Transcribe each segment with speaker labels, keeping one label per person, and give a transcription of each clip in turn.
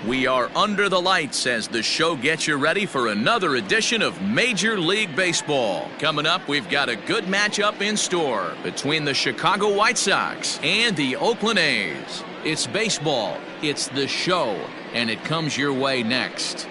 Speaker 1: We are under the lights as the show gets you ready for another edition of Major League Baseball. Coming up, we've got a good matchup in store between the Chicago White Sox and the Oakland A's. It's baseball, it's the show, and it comes your way next.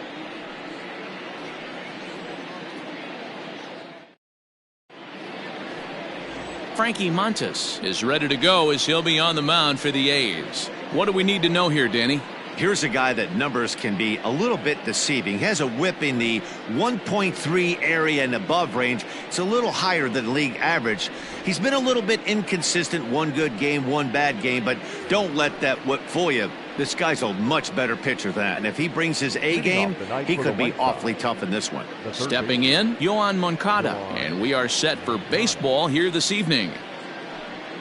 Speaker 1: Frankie Montas is ready to go as he'll be on the mound for the A's. What do we need to know here, Danny?
Speaker 2: Here's a guy that numbers can be a little bit deceiving. He has a whip in the 1.3 area and above range. It's a little higher than league average. He's been a little bit inconsistent. One good game, one bad game, but don't let that whip fool you. This guy's a much better pitcher than that, and if he brings his A game, he could be awfully tough in this one.
Speaker 1: Stepping in, Mancata, and we are set for baseball here this evening.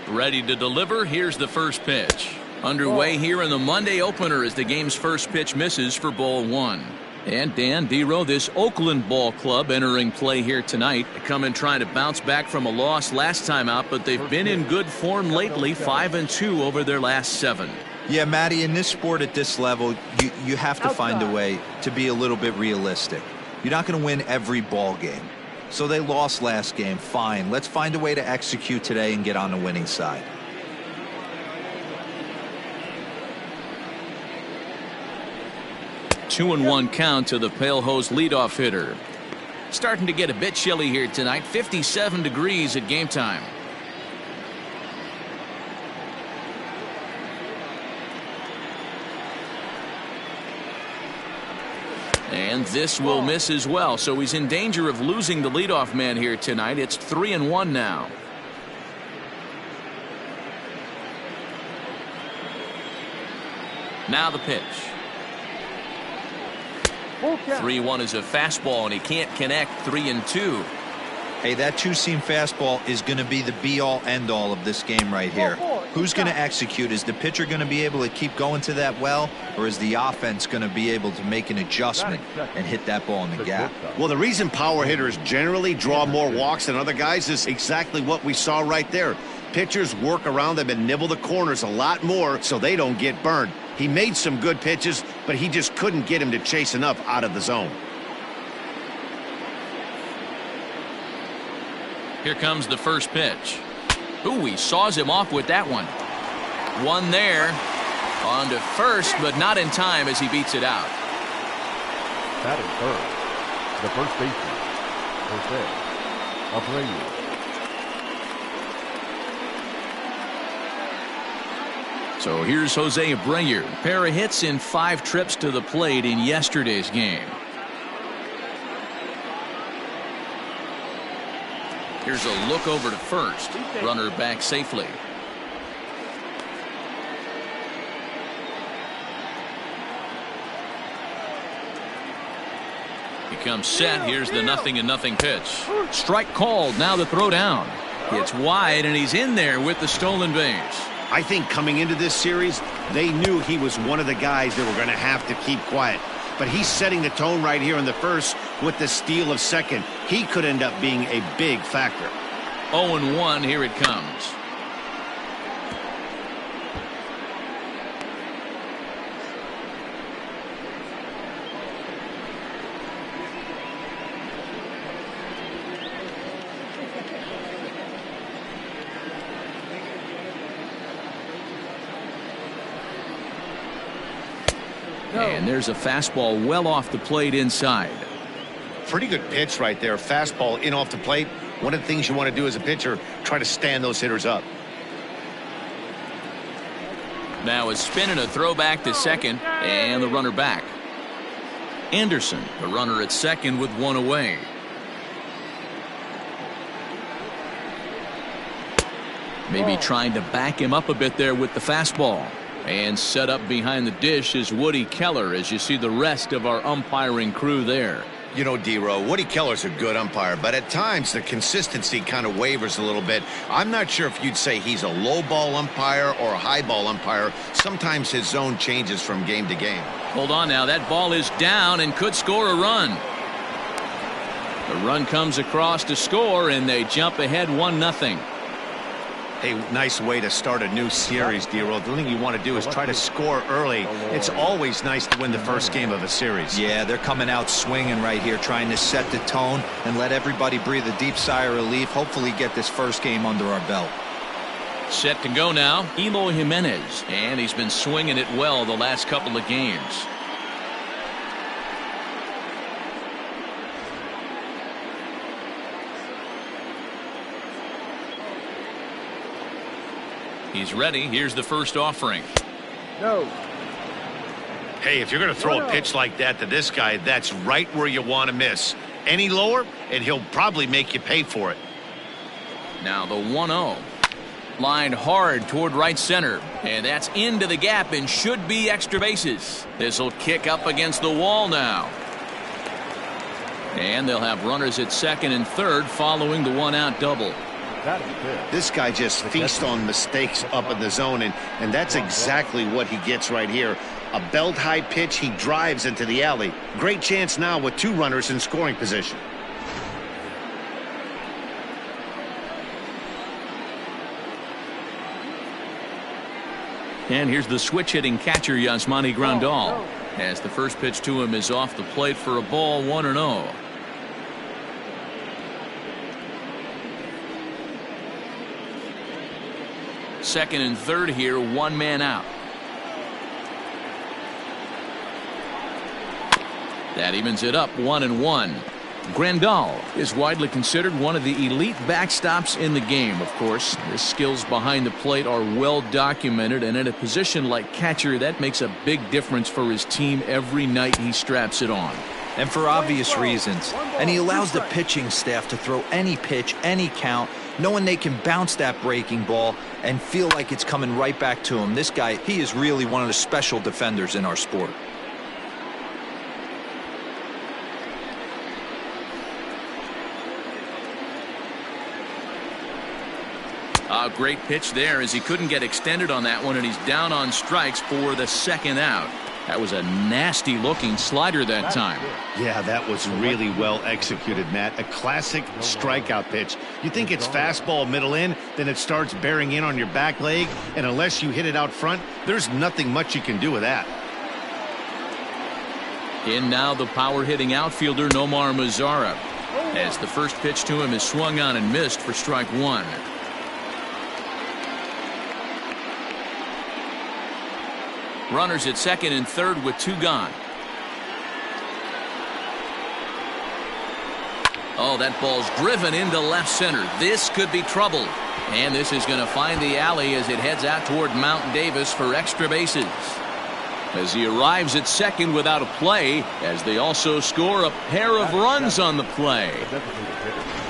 Speaker 1: Ready to deliver, here's the first pitch. Underway here in the Monday opener as the game's first pitch misses for ball one. And Dan Dero, this Oakland ball club entering play here tonight. They come in trying to bounce back from a loss last time out, but they've been in good form lately, 5-2 over their last 7.
Speaker 3: Yeah, Matty, in this sport at this level, you have to find a way to be a little bit realistic. You're not going to win every ball game. So they lost last game, fine. Let's find a way to execute today and get on the winning side.
Speaker 1: Two and one count to the Pale Hose leadoff hitter. Starting to get a bit chilly here tonight. 57 degrees at game time. And this will miss as well, so he's in danger of losing the leadoff man here tonight. It's 3-1 now. Now the pitch. 3-1 is a fastball, and he can't connect. 3-2.
Speaker 3: Hey, that two-seam fastball is going to be the be-all, end-all of this game right here. Who's going to execute? Is the pitcher going to be able to keep going to that well, or is the offense going to be able to make an adjustment and hit that ball in the gap?
Speaker 2: Well, the reason power hitters generally draw more walks than other guys is exactly what we saw right there. Pitchers work around them and nibble the corners a lot more so they don't get burned. He made some good pitches, but he just couldn't get him to chase enough out of the zone.
Speaker 1: Here comes the first pitch. Ooh, he saws him off with that one. One there. On to first, but not in time as he beats it out.
Speaker 4: That is third. The first baseman, Jose Abreu.
Speaker 1: So here's Jose Abreu. Pair of hits in 5 trips to the plate in yesterday's game. Here's a look over to first. Runner back safely. He comes set. Here's the 0-0 pitch. Strike called. Now the throw down. It's wide, and he's in there with the stolen base.
Speaker 2: I think coming into this series, they knew he was one of the guys that were going to have to keep quiet. But he's setting the tone right here in the first with the steal of second. He could end up being a big factor.
Speaker 1: 0-1, here it comes. And there's a fastball well off the plate inside.
Speaker 2: Pretty good pitch right there. Fastball in off the plate. One of the things you want to do as a pitcher, try to stand those hitters up.
Speaker 1: Now a spin and a throw back to second, and the runner back. Anderson, the runner at second with one away. Maybe trying to back him up a bit there with the fastball. And set up behind the dish is Woody Keller as you see the rest of our umpiring crew there.
Speaker 2: You know, D-Row, Woody Keller's a good umpire, but at times the consistency kind of wavers a little bit. I'm not sure if you'd say he's a low ball umpire or a high ball umpire. Sometimes his zone changes from game to game.
Speaker 1: Hold on now. That ball is down and could score a run. The run comes across to score, and they jump ahead 1-0.
Speaker 2: Hey, nice way to start a new series, D-Roll. The thing you want to do is try to score early. It's always nice to win the first game of a series.
Speaker 3: Yeah, they're coming out swinging right here, trying to set the tone and let everybody breathe a deep sigh of relief. Hopefully get this first game under our belt.
Speaker 1: Set to go now, Hilo Jimenez, and he's been swinging it well the last couple of games. He's ready. Here's the first offering.
Speaker 4: No.
Speaker 2: Hey, if you're going to throw a pitch like that to this guy, that's right where you want to miss. Any lower, and he'll probably make you pay for it.
Speaker 1: Now the 1-0. Lined hard toward right center. And that's into the gap and should be extra bases. This will kick up against the wall now. And they'll have runners at second and third following the one-out double.
Speaker 2: This guy just feasts on mistakes up in the zone, and that's exactly what he gets right here. A belt-high pitch, he drives into the alley. Great chance now with two runners in scoring position.
Speaker 1: And here's the switch-hitting catcher, Yasmani Grandal, as the first pitch to him is off the plate for a ball, 1-0. Second and third here, one man out. That evens it up, 1-1. Grandal is widely considered one of the elite backstops in the game. Of course, his skills behind the plate are well documented, and in a position like catcher, that makes a big difference for his team every night he straps it on.
Speaker 3: And for obvious reasons. And he allows the pitching staff to throw any pitch, any count, knowing they can bounce that breaking ball and feel like it's coming right back to him. This guy, he is really one of the special defenders in our sport.
Speaker 1: A great pitch there as he couldn't get extended on that one, and he's down on strikes for the second out. That was a nasty looking slider that time.
Speaker 2: Yeah, that was really well executed, Matt. A classic strikeout pitch. You think it's fastball middle in, then it starts bearing in on your back leg, and unless you hit it out front, there's nothing much you can do with that.
Speaker 1: In now the power hitting outfielder Nomar Mazara, as the first pitch to him is swung on and missed for strike one. Runners at second and third with two gone. Oh, that ball's driven into left center. This could be trouble. And this is going to find the alley as it heads out toward Mount Davis for extra bases. As he arrives at second without a play, as they also score a pair of runs on the play.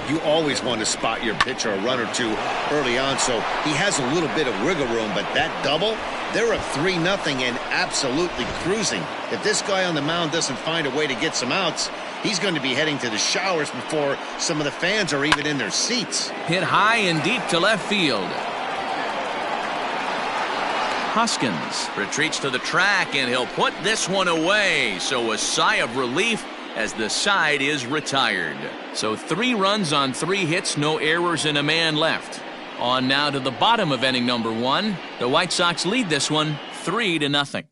Speaker 2: You always want to spot your pitcher a run or two early on, so he has a little bit of wiggle room, but that double, they're up 3-0 and absolutely cruising. If this guy on the mound doesn't find a way to get some outs, he's going to be heading to the showers before some of the fans are even in their seats.
Speaker 1: Hit high and deep to left field. Hoskins retreats to the track, and he'll put this one away. So a sigh of relief as the side is retired. So 3 runs on 3 hits, no errors, and a man left. On now to the bottom of inning number 1. The White Sox lead this one 3-0.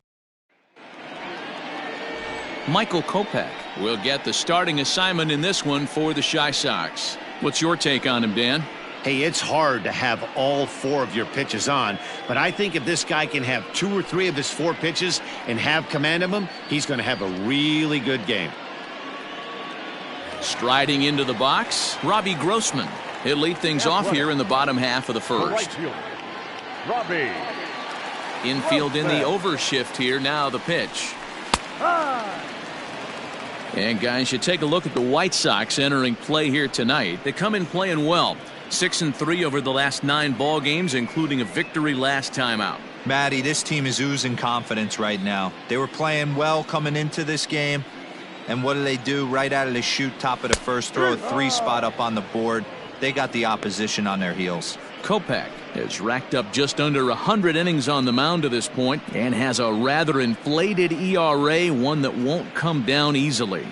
Speaker 1: Michael Kopech will get the starting assignment in this one for the Chi Sox. What's your take on him, Dan?
Speaker 2: Hey, it's hard to have all 4 of your pitches on, but I think if this guy can have 2 or 3 of his 4 pitches and have command of them, he's going to have a really good game.
Speaker 1: Striding into the box, Robbie Grossman. He'll lead things off here in the bottom half of the first.
Speaker 4: Robbie.
Speaker 1: Infield in the overshift here. Now the pitch. And guys, you take a look at the White Sox entering play here tonight. They come in playing well. 6-3 over the last 9 ball games, including a victory last time out.
Speaker 3: Matty, this team is oozing confidence right now. They were playing well coming into this game. And what do? Right out of the chute, top of the first, throw a 3 spot up on the board. They got the opposition on their heels.
Speaker 1: Kopech has racked up just under 100 innings on the mound to this point and has a rather inflated ERA, one that won't come down easily.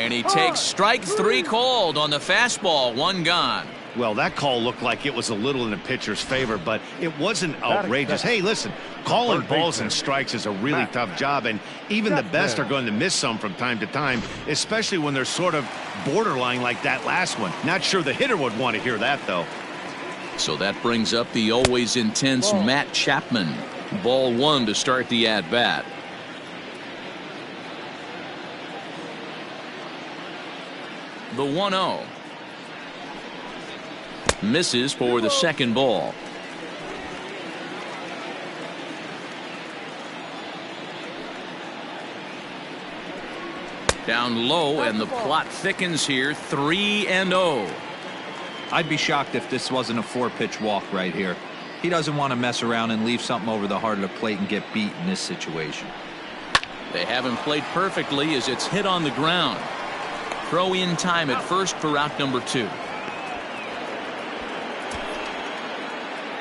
Speaker 1: And he takes strike 3 called on the fastball. 1 gone.
Speaker 2: Well, that call looked like it was a little in the pitcher's favor, but it wasn't outrageous. Hey, listen, calling balls and strikes is a really tough job, and even the best are going to miss some from time to time, especially when they're sort of borderline like that last one. Not sure the hitter would want to hear that, though.
Speaker 1: So that brings up the always intense Matt Chapman. Ball 1 to start the at-bat. The 1-0. Misses for the second ball. Down low, and the plot thickens here. 3-0.
Speaker 3: I'd be shocked if this wasn't a 4-pitch walk right here. He doesn't want to mess around and leave something over the heart of the plate and get beat in this situation.
Speaker 1: They haven't played perfectly as it's hit on the ground. Throw in time at first for out number 2.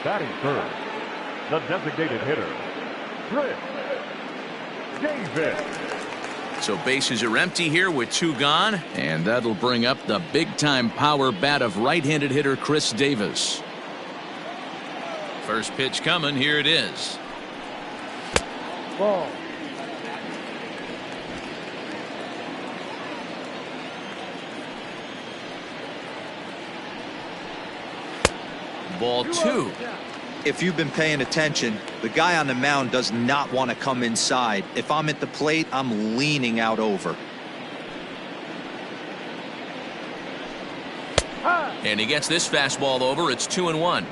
Speaker 4: Batting third, the designated hitter, Chris Davis.
Speaker 1: So bases are empty here with 2 gone, and that'll bring up the big-time power bat of right-handed hitter Chris Davis. First pitch coming. Here it is.
Speaker 4: Ball.
Speaker 1: Ball 2.
Speaker 3: If you've been paying attention, the guy on the mound does not want to come inside. If I'm at the plate, I'm leaning out over.
Speaker 1: And he gets this fastball over. It's 2-1.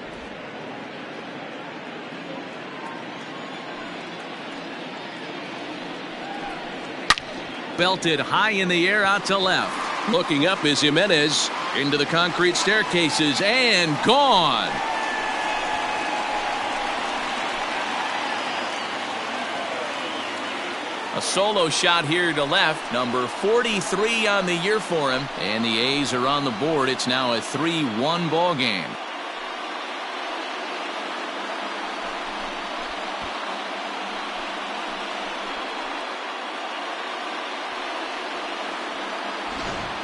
Speaker 1: Belted high in the air out to left. Looking up is Jimenez into the concrete staircases and gone. A solo shot here to left. Number 43 on the year for him. And the A's are on the board. It's now a 3-1 ball game.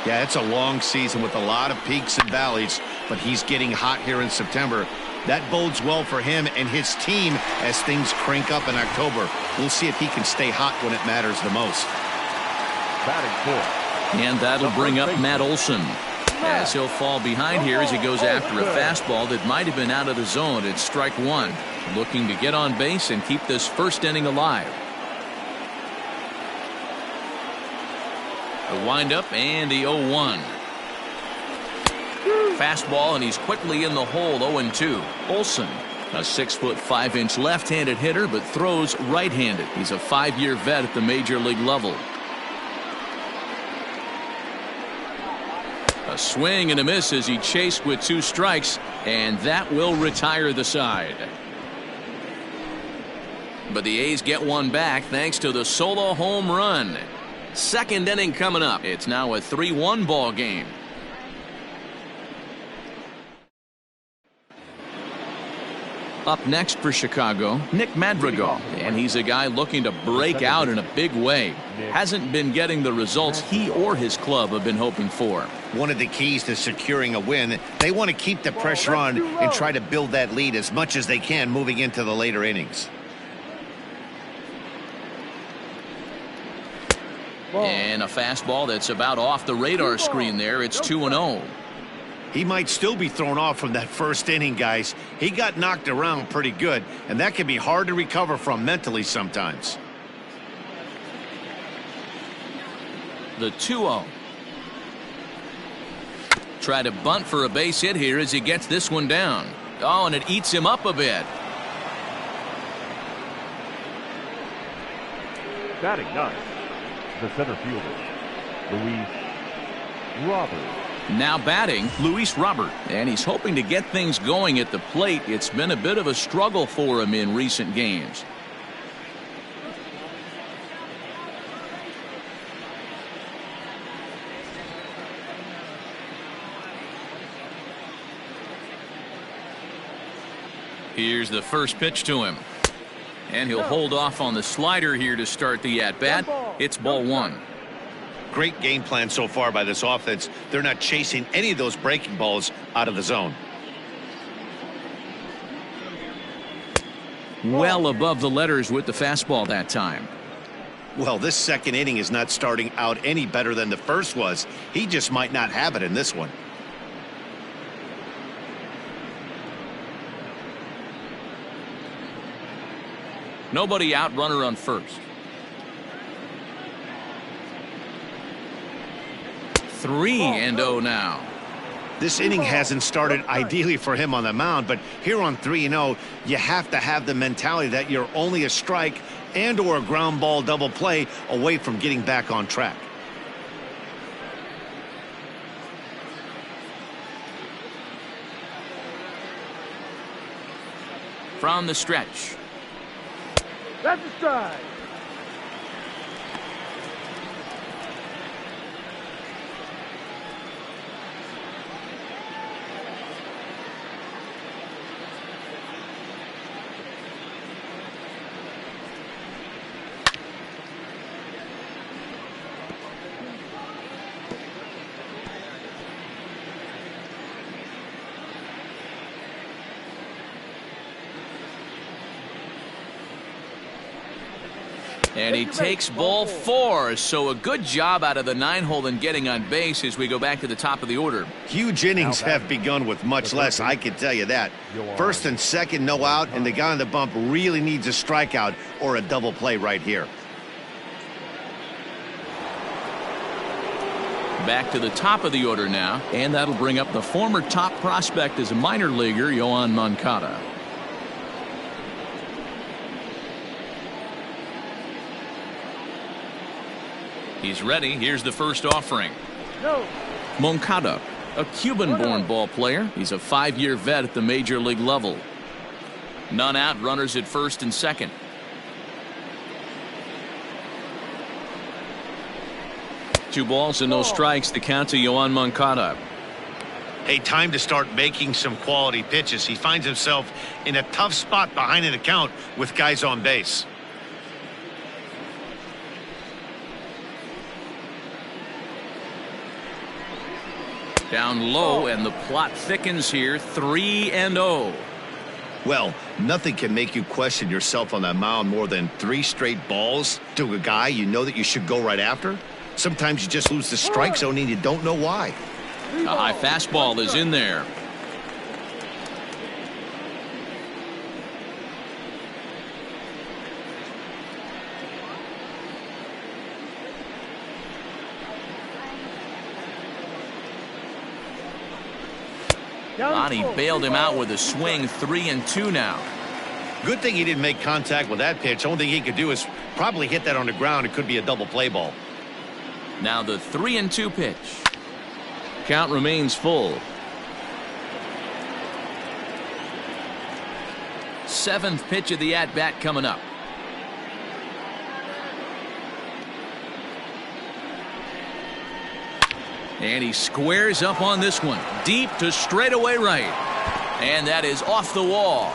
Speaker 2: Yeah, it's a long season with a lot of peaks and valleys, but he's getting hot here in September. That bodes well for him and his team as things crank up in October. We'll see if he can stay hot when it matters the most.
Speaker 4: Batting fourth.
Speaker 1: And that'll bring up Matt Olson, as he'll fall behind here as he goes after a fastball that might have been out of the zone. It's strike 1. Looking to get on base and keep this first inning alive. The windup and the 0-1. Fastball, and he's quickly in the hole. 0-2. Olson, a 6'5" left-handed hitter, but throws right-handed. He's a 5-year vet at the major league level. A swing and a miss as he chased with 2 strikes, and that will retire the side. But the A's get one back thanks to the solo home run. Second inning coming up. It's now a 3-1 ball game. Up next for Chicago, Nick Madrigal, and he's a guy looking to break out in a big way. Hasn't been getting the results he or his club have been hoping for.
Speaker 2: One of the keys to securing a win, they want to keep the pressure on and try to build that lead as much as they can moving into the later innings.
Speaker 1: And a fastball that's about off the radar screen there. It's 2-0.
Speaker 2: He might still be thrown off from that first inning, guys. He got knocked around pretty good, and that can be hard to recover from mentally sometimes.
Speaker 1: The 2-0. Try to bunt for a base hit here as he gets this one down. Oh, and it eats him up a bit.
Speaker 4: Batting ninth, the center fielder, Luis Robert.
Speaker 1: Now batting, Luis Robert, and he's hoping to get things going at the plate. It's been a bit of a struggle for him in recent games. Here's the first pitch to him. And he'll hold off on the slider here to start the at-bat. It's ball 1.
Speaker 2: Great game plan so far by this offense. They're not chasing any of those breaking balls out of the zone.
Speaker 1: Well above the letters with the fastball that time.
Speaker 2: Well, this second inning is not starting out any better than the first was. He just might not have it in this one.
Speaker 1: Nobody out, runner on first. 3-0 now.
Speaker 2: This inning hasn't started ideally for him on the mound, but here on 3-0, you have to have the mentality that you're only a strike and or a ground ball double play away from getting back on track.
Speaker 1: From the stretch.
Speaker 4: That's a strike.
Speaker 1: And he takes ball 4, so a good job out of the 9-hole in getting on base as we go back to the top of the order.
Speaker 2: Huge innings have begun with much less, I can tell you that. First and second, no out, and the guy on the bump really needs a strikeout or a double play right here.
Speaker 1: Back to the top of the order now, and that'll bring up the former top prospect as a minor leaguer, Yoan Mancata. He's ready. Here's the first offering.
Speaker 4: No.
Speaker 1: Mancata, a Cuban-born ball player. He's a 5-year vet at the major league level. None out, runners at first and second. Two balls and no strikes. The count to Yoan Mancata.
Speaker 2: Hey, time to start making some quality pitches. He finds himself in a tough spot behind an account with guys on base.
Speaker 1: Down low, and the plot thickens here. 3-0.
Speaker 2: Well, nothing can make you question yourself on that mound more than 3 straight balls to a guy you know that you should go right after. Sometimes you just lose the strike zone and you don't know why.
Speaker 1: A high fastball is in there. Lonnie bailed him out with a swing. 3-2 now.
Speaker 2: Good thing he didn't make contact with that pitch. Only thing he could do is probably hit that on the ground. It could be a double play ball.
Speaker 1: Now the 3-2 pitch. Count remains full. 7th pitch of the at-bat coming up. And he squares up on this one. Deep to straightaway right. And that is off the wall.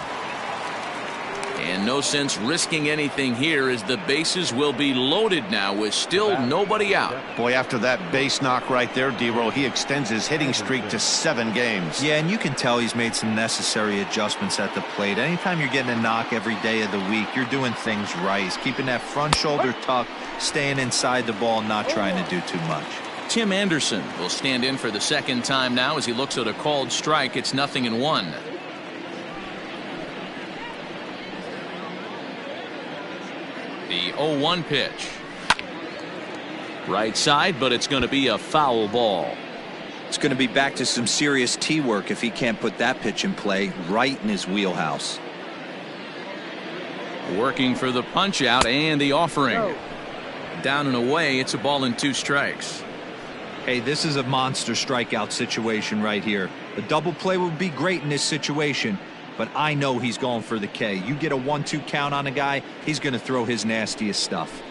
Speaker 1: And no sense risking anything here as the bases will be loaded now with still nobody out.
Speaker 2: Boy, after that base knock right there, D-Row, he extends his hitting streak to 7 games.
Speaker 3: Yeah, and you can tell he's made some necessary adjustments at the plate. Anytime you're getting a knock every day of the week, you're doing things right. He's keeping that front shoulder tucked, staying inside the ball, not trying to do too much.
Speaker 1: Tim Anderson will stand in for the second time now as he looks at a called strike. It's 0-1. The 0-1 pitch. Right side, but it's going to be a foul ball.
Speaker 5: It's going to be back to some serious tee work if he can't put that pitch in play right in his wheelhouse.
Speaker 1: Working for the punch out and the offering. Down and away, it's a ball and 2 strikes.
Speaker 3: Hey, this is a monster strikeout situation right here. A double play would be great in this situation, but I know he's going for the K. You get a 1-2 count on a guy, he's going to throw his nastiest stuff.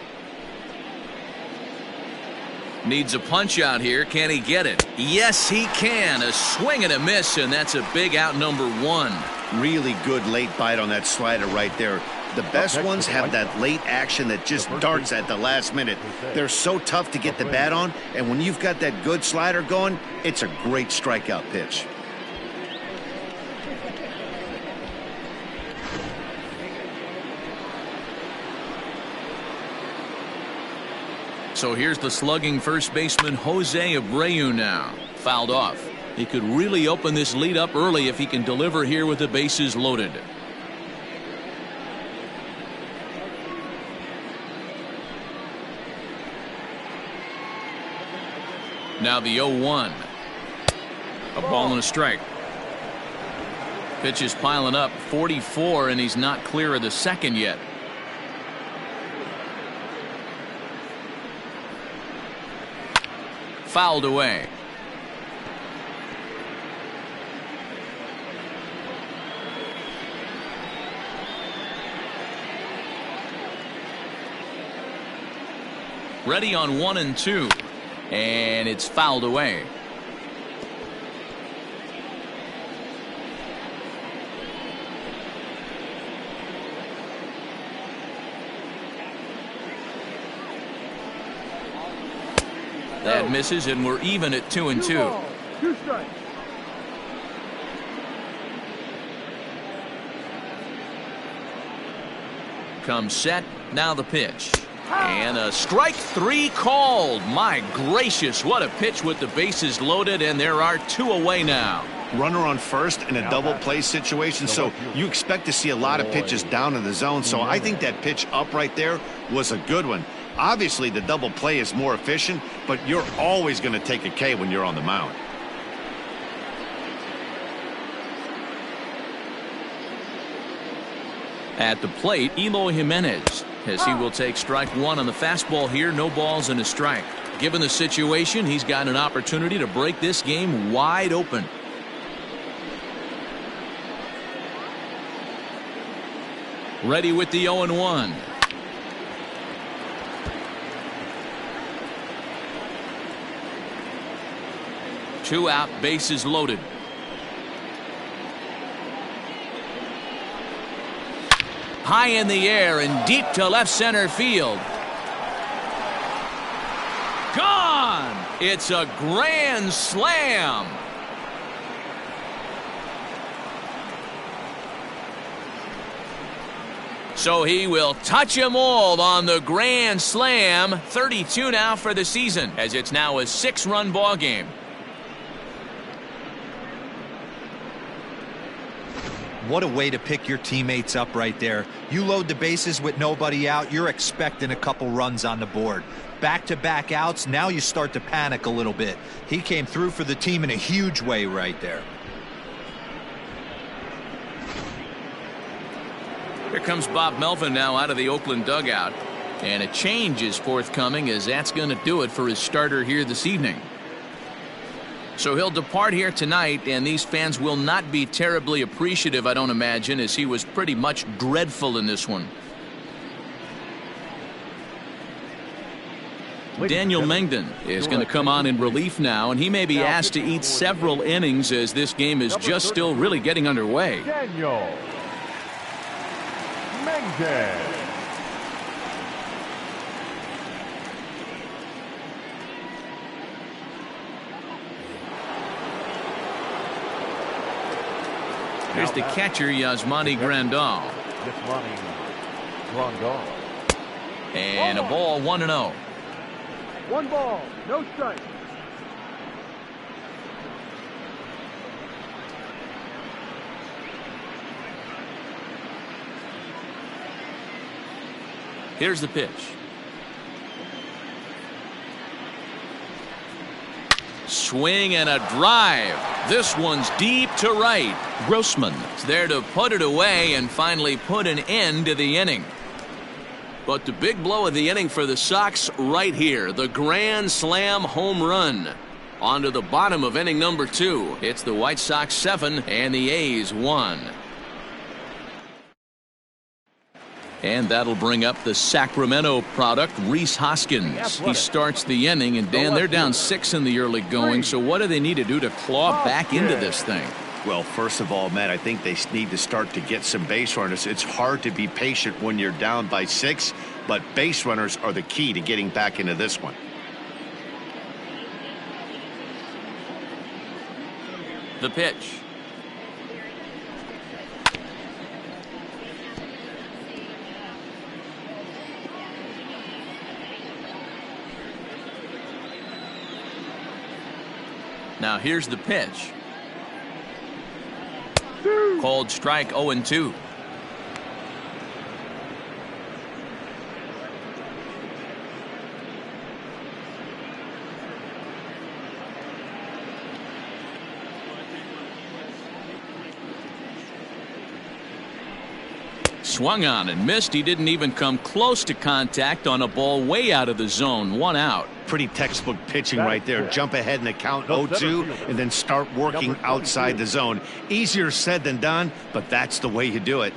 Speaker 1: Needs a punch out here. Can he get it? Yes, he can. A swing and a miss, and that's a big out, number 1.
Speaker 2: Really good late bite on that slider right there. The best ones have that late action that just darts at the last minute. They're so tough to get the bat on, and when you've got that good slider going, it's a great strikeout pitch.
Speaker 1: So here's the slugging first baseman Jose Abreu now. Fouled off. He could really open this lead up early if he can deliver here with the bases loaded. Now the 0-1. A ball and a strike. Pitch is piling up, 44, and he's not clear of the second yet. Fouled away. Ready on 1 and 2. And it's fouled away. That misses, and we're even at 2 and 2.
Speaker 4: 2 strikes.
Speaker 1: Comes set. Now the pitch. And a strike 3 called. My gracious, what a pitch with the bases loaded, and there are 2 away now.
Speaker 2: Runner on first in a double play situation, so you expect to see a lot of pitches down in the zone. So I think that pitch up right there was a good one. Obviously, the double play is more efficient, but you're always going to take a K when you're on the mound.
Speaker 1: At the plate, Hilo Jimenez, as he will take strike 1 on the fastball here. No balls and a strike. Given the situation, he's got an opportunity to break this game wide open. Ready with the 0-1. Two out, bases loaded. High in the air and deep to left center field. Gone! It's a grand slam. So he will touch them all on the grand slam. 32 now for the season, as it's now a 6-run ball game.
Speaker 3: What a way to pick your teammates up right there. You load the bases with nobody out, you're expecting a couple runs on the board. Back-to-back outs, now you start to panic a little bit. He came through for the team in a huge way right there.
Speaker 1: Here comes Bob Melvin now out of the Oakland dugout. And a change is forthcoming, as that's going to do it for his starter here this evening. So he'll depart here tonight, and these fans will not be terribly appreciative, I don't imagine, as he was pretty much dreadful in this one. Daniel Mengden is going to come on in relief now, and he may be asked to eat several innings as this game is just still really getting underway.
Speaker 4: Daniel Mengden.
Speaker 1: Here's the catcher, Yasmani Grandal. And a ball, 1-0.
Speaker 4: 1 ball, no strike.
Speaker 1: Here's the pitch. Swing and a drive. This one's deep to right. Grossman is there to put it away and finally put an end to the inning. But the big blow of the inning for the Sox right here. The grand slam home run. On to the bottom of inning number 2. It's the White Sox 7 and the A's 1. And that'll bring up the Sacramento product, Reese Hoskins. He starts the inning, and Dan, they're down 6 in the early going, so what do they need to do to claw back into this thing?
Speaker 2: Well, first of all, Matt, I think they need to start to get some base runners. It's hard to be patient when you're down by 6, but base runners are the key to getting back into this one.
Speaker 1: The pitch. Now here's the pitch. Called strike 0-2. Swung on and missed. He didn't even come close to contact on a ball way out of the zone. 1 out.
Speaker 2: Pretty textbook pitching right there. Jump ahead in the count 0-2 and then start working outside the zone. Easier said than done, but that's the way you do it.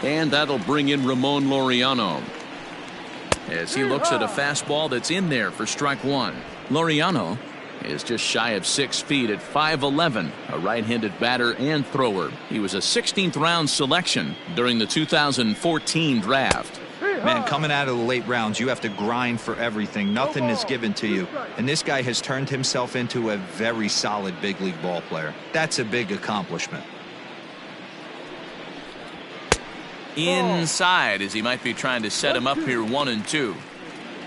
Speaker 1: And that'll bring in Ramon Laureano as he looks at a fastball that's in there for strike 1. Laureano is just shy of 6 feet at 5'11", a right-handed batter and thrower. He was a 16th round selection during the 2014 draft.
Speaker 3: Man, coming out of the late rounds, you have to grind for everything. Nothing is given to you. And this guy has turned himself into a very solid big league ball player. That's a big accomplishment.
Speaker 1: Inside, as he might be trying to set him up here 1-2.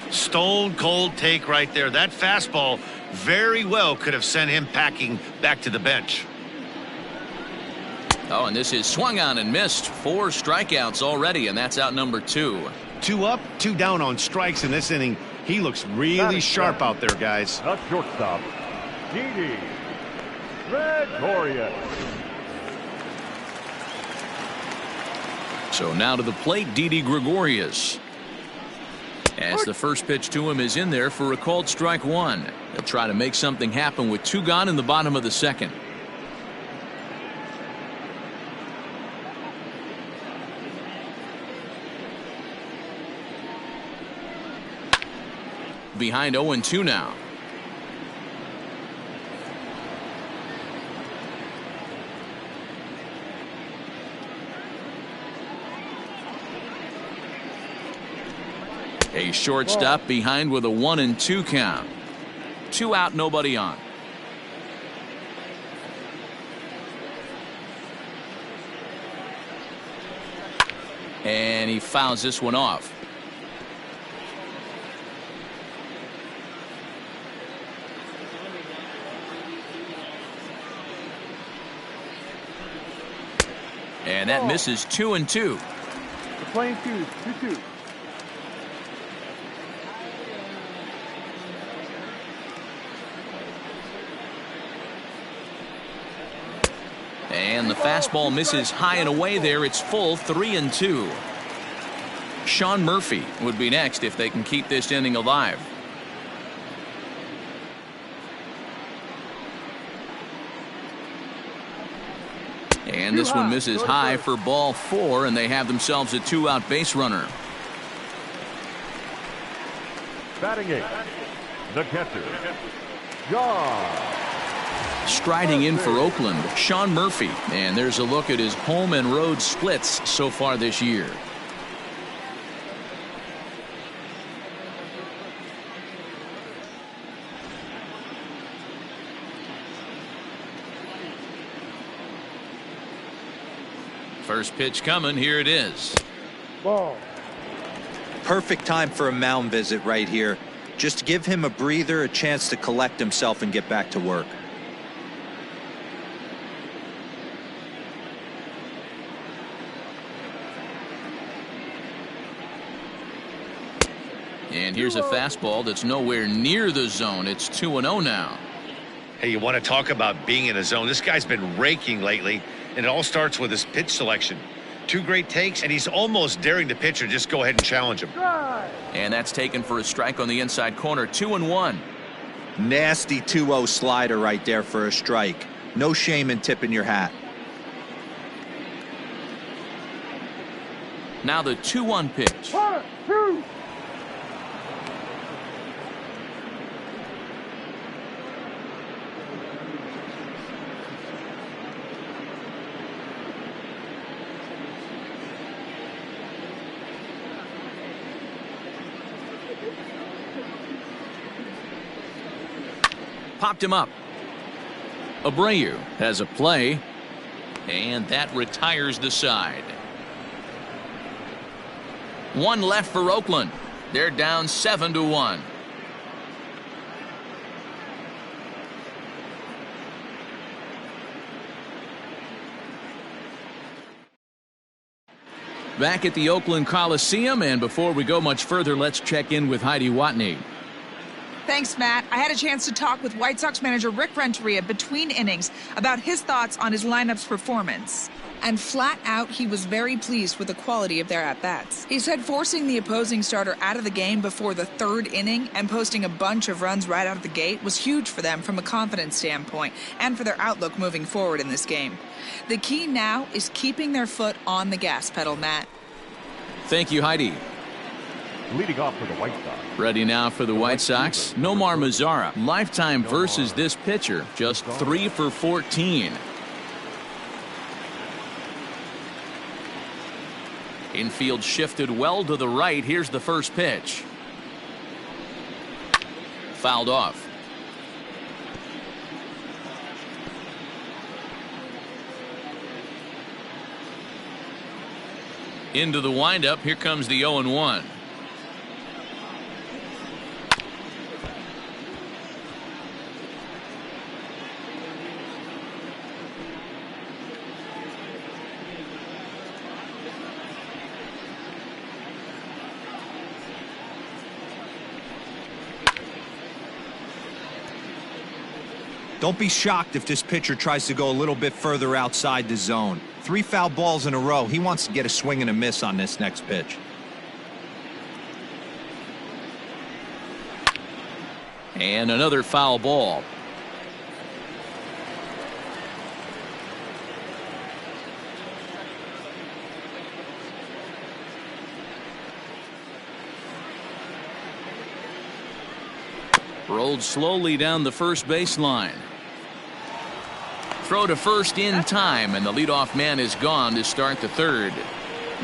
Speaker 2: Stone cold take right there. That fastball very well could have sent him packing back to the bench.
Speaker 1: Oh, and this is swung on and missed. 4 strikeouts already, and that's out number 2.
Speaker 2: 2 up, 2 down on strikes in this inning. He looks really sharp out there, guys.
Speaker 4: The shortstop, Didi Gregorius.
Speaker 1: So now to the plate, Didi Gregorius. As the first pitch to him is in there for a called strike 1. They'll try to make something happen with 2 gone in the bottom of the second. Behind 0-2 now. A shortstop behind with a 1-2 count. 2 out, nobody on. And he fouls this one off. And that misses 2-2.
Speaker 4: The playing 2-2.
Speaker 1: And the fastball misses high and away there. It's full 3-2. Sean Murphy would be next if they can keep this inning alive. And this one misses high for ball 4, and they have themselves a 2-out base runner.
Speaker 4: Batting 8, the catcher, John.
Speaker 1: Striding in for Oakland, Sean Murphy. And there's a look at his home and road splits so far this year. First pitch coming. Here it is.
Speaker 4: Ball.
Speaker 3: Perfect time for a mound visit right here. Just give him a breather, a chance to collect himself and get back to work.
Speaker 1: And here's a fastball that's nowhere near the zone. It's 2-0 now.
Speaker 2: Hey, you want to talk about being in a zone? This guy's been raking lately, and it all starts with his pitch selection. 2 great takes, and he's almost daring the pitcher just go ahead and challenge him.
Speaker 1: And that's taken for a strike on the inside corner. 2-1.
Speaker 3: Nasty 2-0 slider right there for a strike. No shame in tipping your hat.
Speaker 1: Now the 2-1 pitch.
Speaker 4: 1-2.
Speaker 1: Popped him up. Abreu has a play, and that retires the side. One left for Oakland. They're down 7-1. Back at the Oakland Coliseum, and before we go much further, let's check in with Heidi Watney.
Speaker 6: Thanks, Matt. I had a chance to talk with White Sox manager Rick Renteria between innings about his thoughts on his lineup's performance. And flat out, he was very pleased with the quality of their at-bats. He said forcing the opposing starter out of the game before the third inning and posting a bunch of runs right out of the gate was huge for them from a confidence standpoint and for their outlook moving forward in this game. The key now is keeping their foot on the gas pedal, Matt.
Speaker 1: Thank you, Heidi.
Speaker 4: Leading off for the White Sox.
Speaker 1: Ready now for the White Sox. Nomar Mazara. Lifetime versus this pitcher. Just 3 for 14. Infield shifted well to the right. Here's the first pitch. Fouled off. Into the windup. Here comes the 0-1.
Speaker 3: Don't be shocked if this pitcher tries to go a little bit further outside the zone. 3 foul balls in a row. He wants to get a swing and a miss on this next pitch.
Speaker 1: And another foul ball. Rolled slowly down the first baseline. Throw to first in time, and the leadoff man is gone to start the third.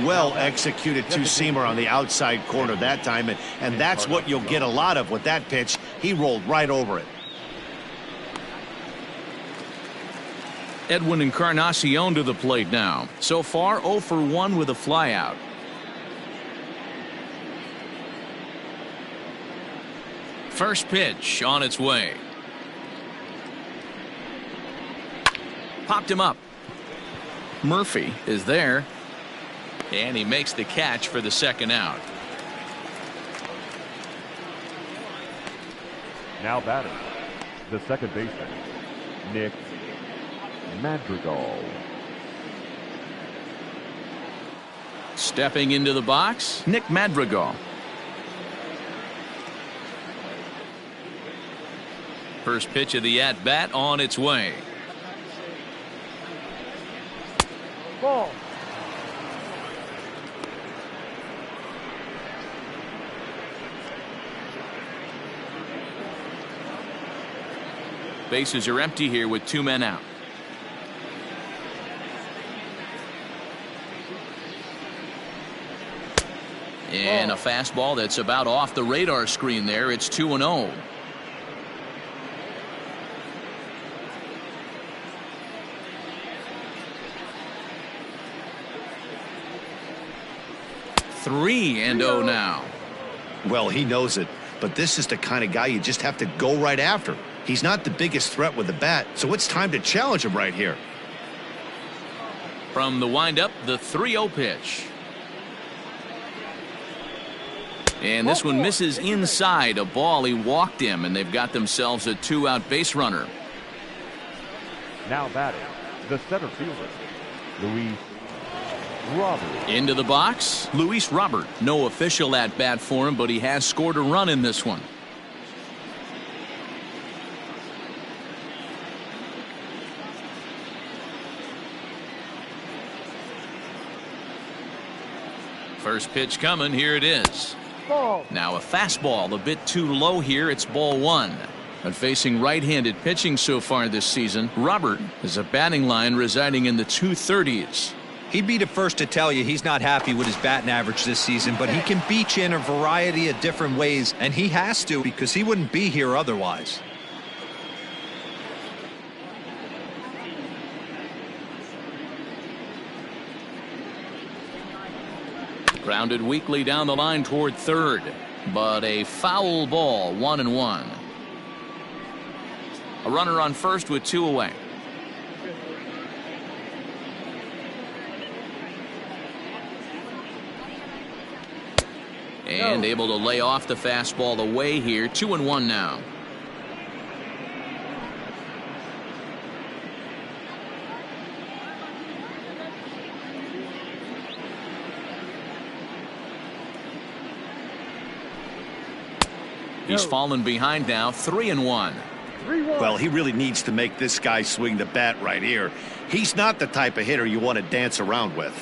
Speaker 2: Well executed two-seamer on the outside corner that time, and that's what you'll get a lot of with that pitch. He rolled right over it.
Speaker 1: Edwin Encarnacion to the plate now. So far 0 for 1 with a flyout. First pitch on its way. Popped him up. Murphy is there, and he makes the catch for the second out.
Speaker 4: Now batting, the second baseman, Nick Madrigal.
Speaker 1: Stepping into the box, Nick Madrigal. First pitch of the at-bat on its way.
Speaker 4: Ball.
Speaker 1: Bases are empty here with 2 men out. And a fastball that's about off the radar screen there. It's 2-0. Three and 0 now.
Speaker 2: Well, he knows it, but this is the kind of guy you just have to go right after. He's not the biggest threat with the bat, so it's time to challenge him right here.
Speaker 1: From the windup, the 3-0 pitch. And this one misses inside. A ball. He walked him, and they've got themselves a 2-out base runner.
Speaker 4: Now batting, the center fielder, Luis Robert.
Speaker 1: Into the box, Luis Robert. No official at bat for him, but he has scored a run in this one. First pitch coming. Here it is.
Speaker 4: Ball.
Speaker 1: Now a fastball a bit too low here. It's ball 1. And facing right-handed pitching so far this season, Robert is a batting line residing in the 230s.
Speaker 3: He'd be the first to tell you he's not happy with his batting average this season, but he can beat you in a variety of different ways, and he has to because he wouldn't be here otherwise.
Speaker 1: Grounded weakly down the line toward third, but a foul ball, 1-1. A runner on first with 2 away. And able to lay off the fastball away here. 2-1 now. He's fallen behind now. 3-1.
Speaker 2: Well, he really needs to make this guy swing the bat right here. He's not the type of hitter you want to dance around with.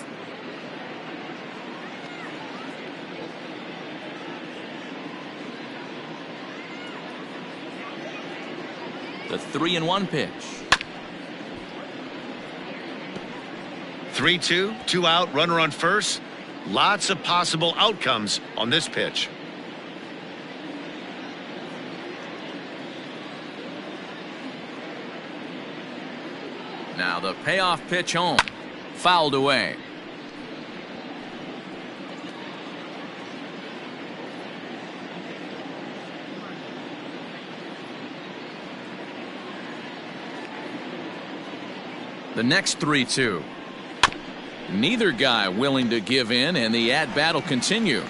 Speaker 1: The 3-1 pitch.
Speaker 2: 3-2, 2 out, runner on first. Lots of possible outcomes on this pitch.
Speaker 1: Now the payoff pitch home. Fouled away. The next 3-2. Neither guy willing to give in, and the at-bat will continue.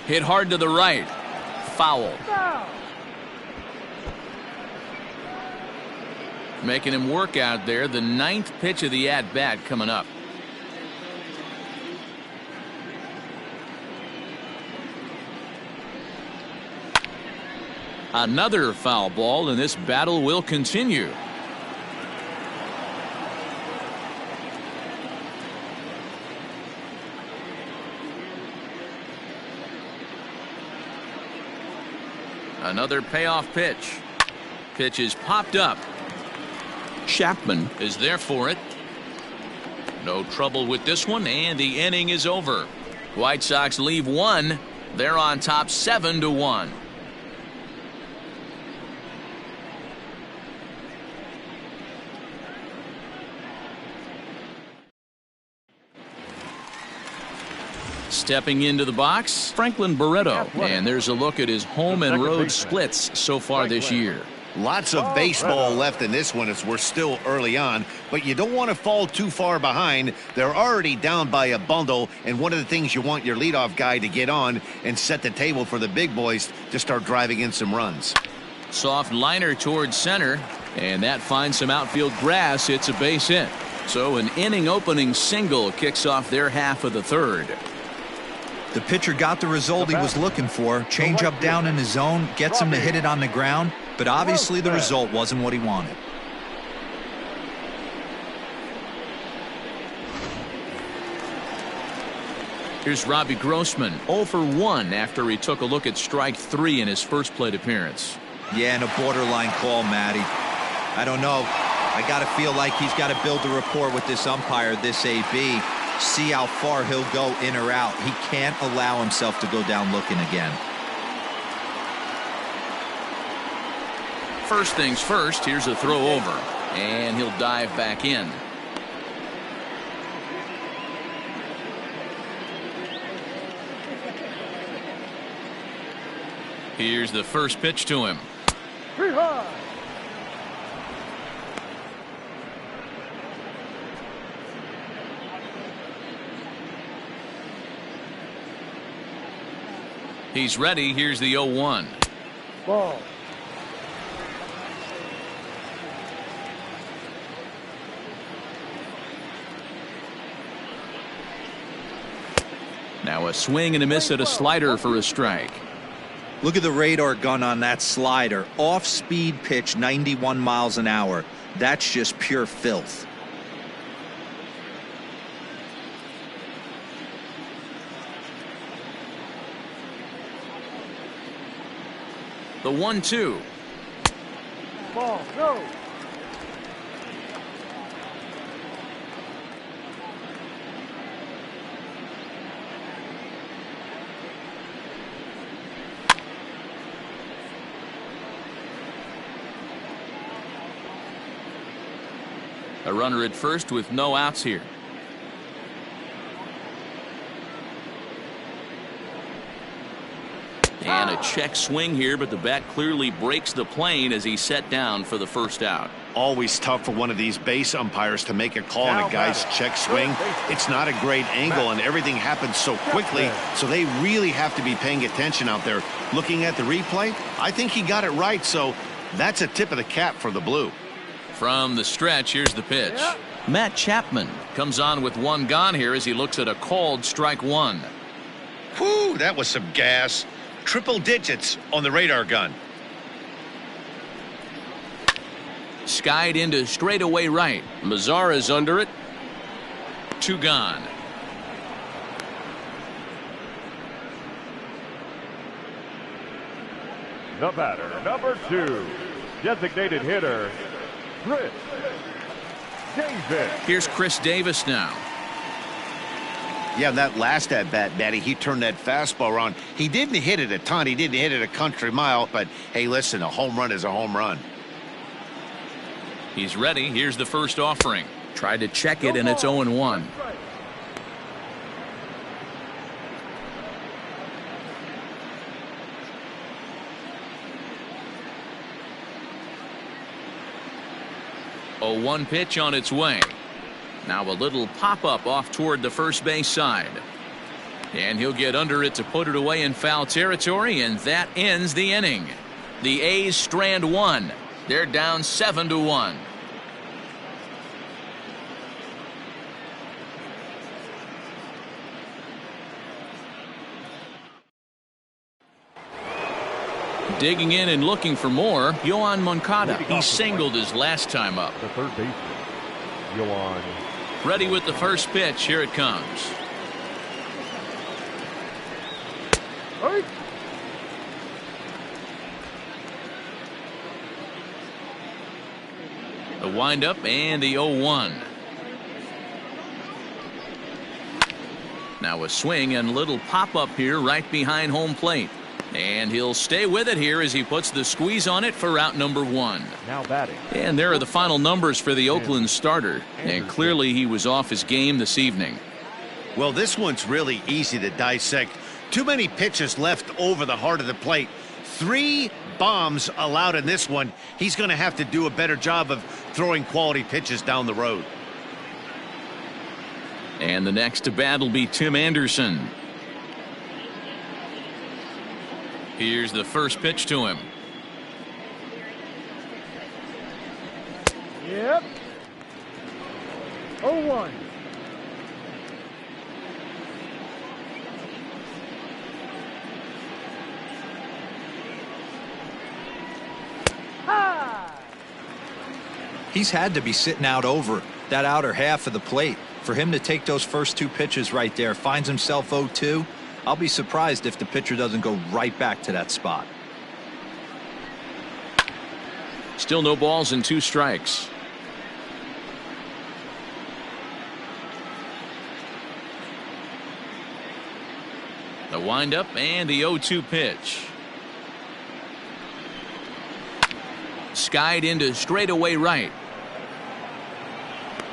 Speaker 1: Hit hard to the right. Foul. Making him work out there. The 9th pitch of the at-bat coming up. Another foul ball, and this battle will continue. Another payoff pitch. Pitch is popped up. Chapman is there for it. No trouble with this one, and the inning is over. White Sox leave 1. They're on top 7-1. Stepping into the box, Franklin Barretto, and there's a look at his home and road splits so far this year.
Speaker 2: Lots of baseball left in this one as we're still early on, but you don't want to fall too far behind. They're already down by a bundle, and one of the things you want your leadoff guy to get on and set the table for the big boys to start driving in some runs.
Speaker 1: Soft liner towards center, and that finds some outfield grass. It's a base hit. So an inning opening single kicks off their half of the third.
Speaker 3: The pitcher got the result he was looking for. Change up down in his zone, gets him to hit it on the ground, but obviously the result wasn't what he wanted.
Speaker 1: Here's Robbie Grossman, 0 for 1 after he took a look at strike 3 in his first plate appearance.
Speaker 3: Yeah, and a borderline call, Matty. I don't know. I got to feel like he's got to build a rapport with this umpire, this AB. See how far he'll go in or out. He can't allow himself to go down looking again.
Speaker 1: First things first, here's a throw over, and he'll dive back in. Here's the first pitch to him. He's ready. Here's the 0-1.
Speaker 4: Ball.
Speaker 1: Now a swing and a miss at a slider for a strike.
Speaker 5: Look at the radar gun on that slider. Off speed pitch, 91 miles an hour. That's just pure filth.
Speaker 1: The 1-2.
Speaker 4: Ball. Go.
Speaker 1: A runner at first with no outs here. And a check swing here, but the bat clearly breaks the plane as he's set down for the first out.
Speaker 2: Always tough for one of these base umpires to make a call on a guy's check swing. It's not a great angle, and everything happens so quickly, so they really have to be paying attention out there. Looking at the replay, I think he got it right, so that's a tip of the cap for the Blue.
Speaker 1: From the stretch, here's the pitch. Matt Chapman comes on with one gone here as he looks at a called strike one.
Speaker 2: Whew, that was some gas. Triple digits on the radar gun.
Speaker 1: Skied into straightaway right. Mazara's under it. Two gone.
Speaker 7: The batter, number 2, designated hitter, Chris Davis.
Speaker 1: Here's Chris Davis now.
Speaker 2: Yeah, that last at-bat, Daddy, he turned that fastball around. He didn't hit it a ton. He didn't hit it a country mile. But, hey, listen, a home run is a home run.
Speaker 1: He's ready. Here's the first offering. Tried to check it, and it's 0-1. A 1 pitch on its way. Now a little pop-up off toward the first base side. And he'll get under it to put it away in foul territory, and that ends the inning. The A's strand one. They're down 7-1. Digging in and looking for more, Mancata. He singled his last time up.
Speaker 7: The third baseman, Yohan.
Speaker 1: Ready with the first pitch. Here it comes.
Speaker 7: Right.
Speaker 1: The windup and the 0-1. Now a swing and a little pop-up here right behind home plate. And he'll stay with it here as he puts the squeeze on it for out number 1.
Speaker 7: Now batting.
Speaker 1: And there are the final numbers for the Oakland starter. And clearly he was off his game this evening.
Speaker 2: Well, this one's really easy to dissect. Too many pitches left over the heart of the plate. 3 bombs allowed in this one. He's going to have to do a better job of throwing quality pitches down the road.
Speaker 1: And the next to bat will be Tim Anderson. Here's the first pitch to him.
Speaker 4: Yep. 0-1.
Speaker 5: He's had to be sitting out over that outer half of the plate. For him to take those first 2 pitches right there, finds himself 0-2. I'll be surprised if the pitcher doesn't go right back to that spot.
Speaker 1: Still no balls and 2 strikes. The windup and the 0-2 pitch. Skied into straightaway right.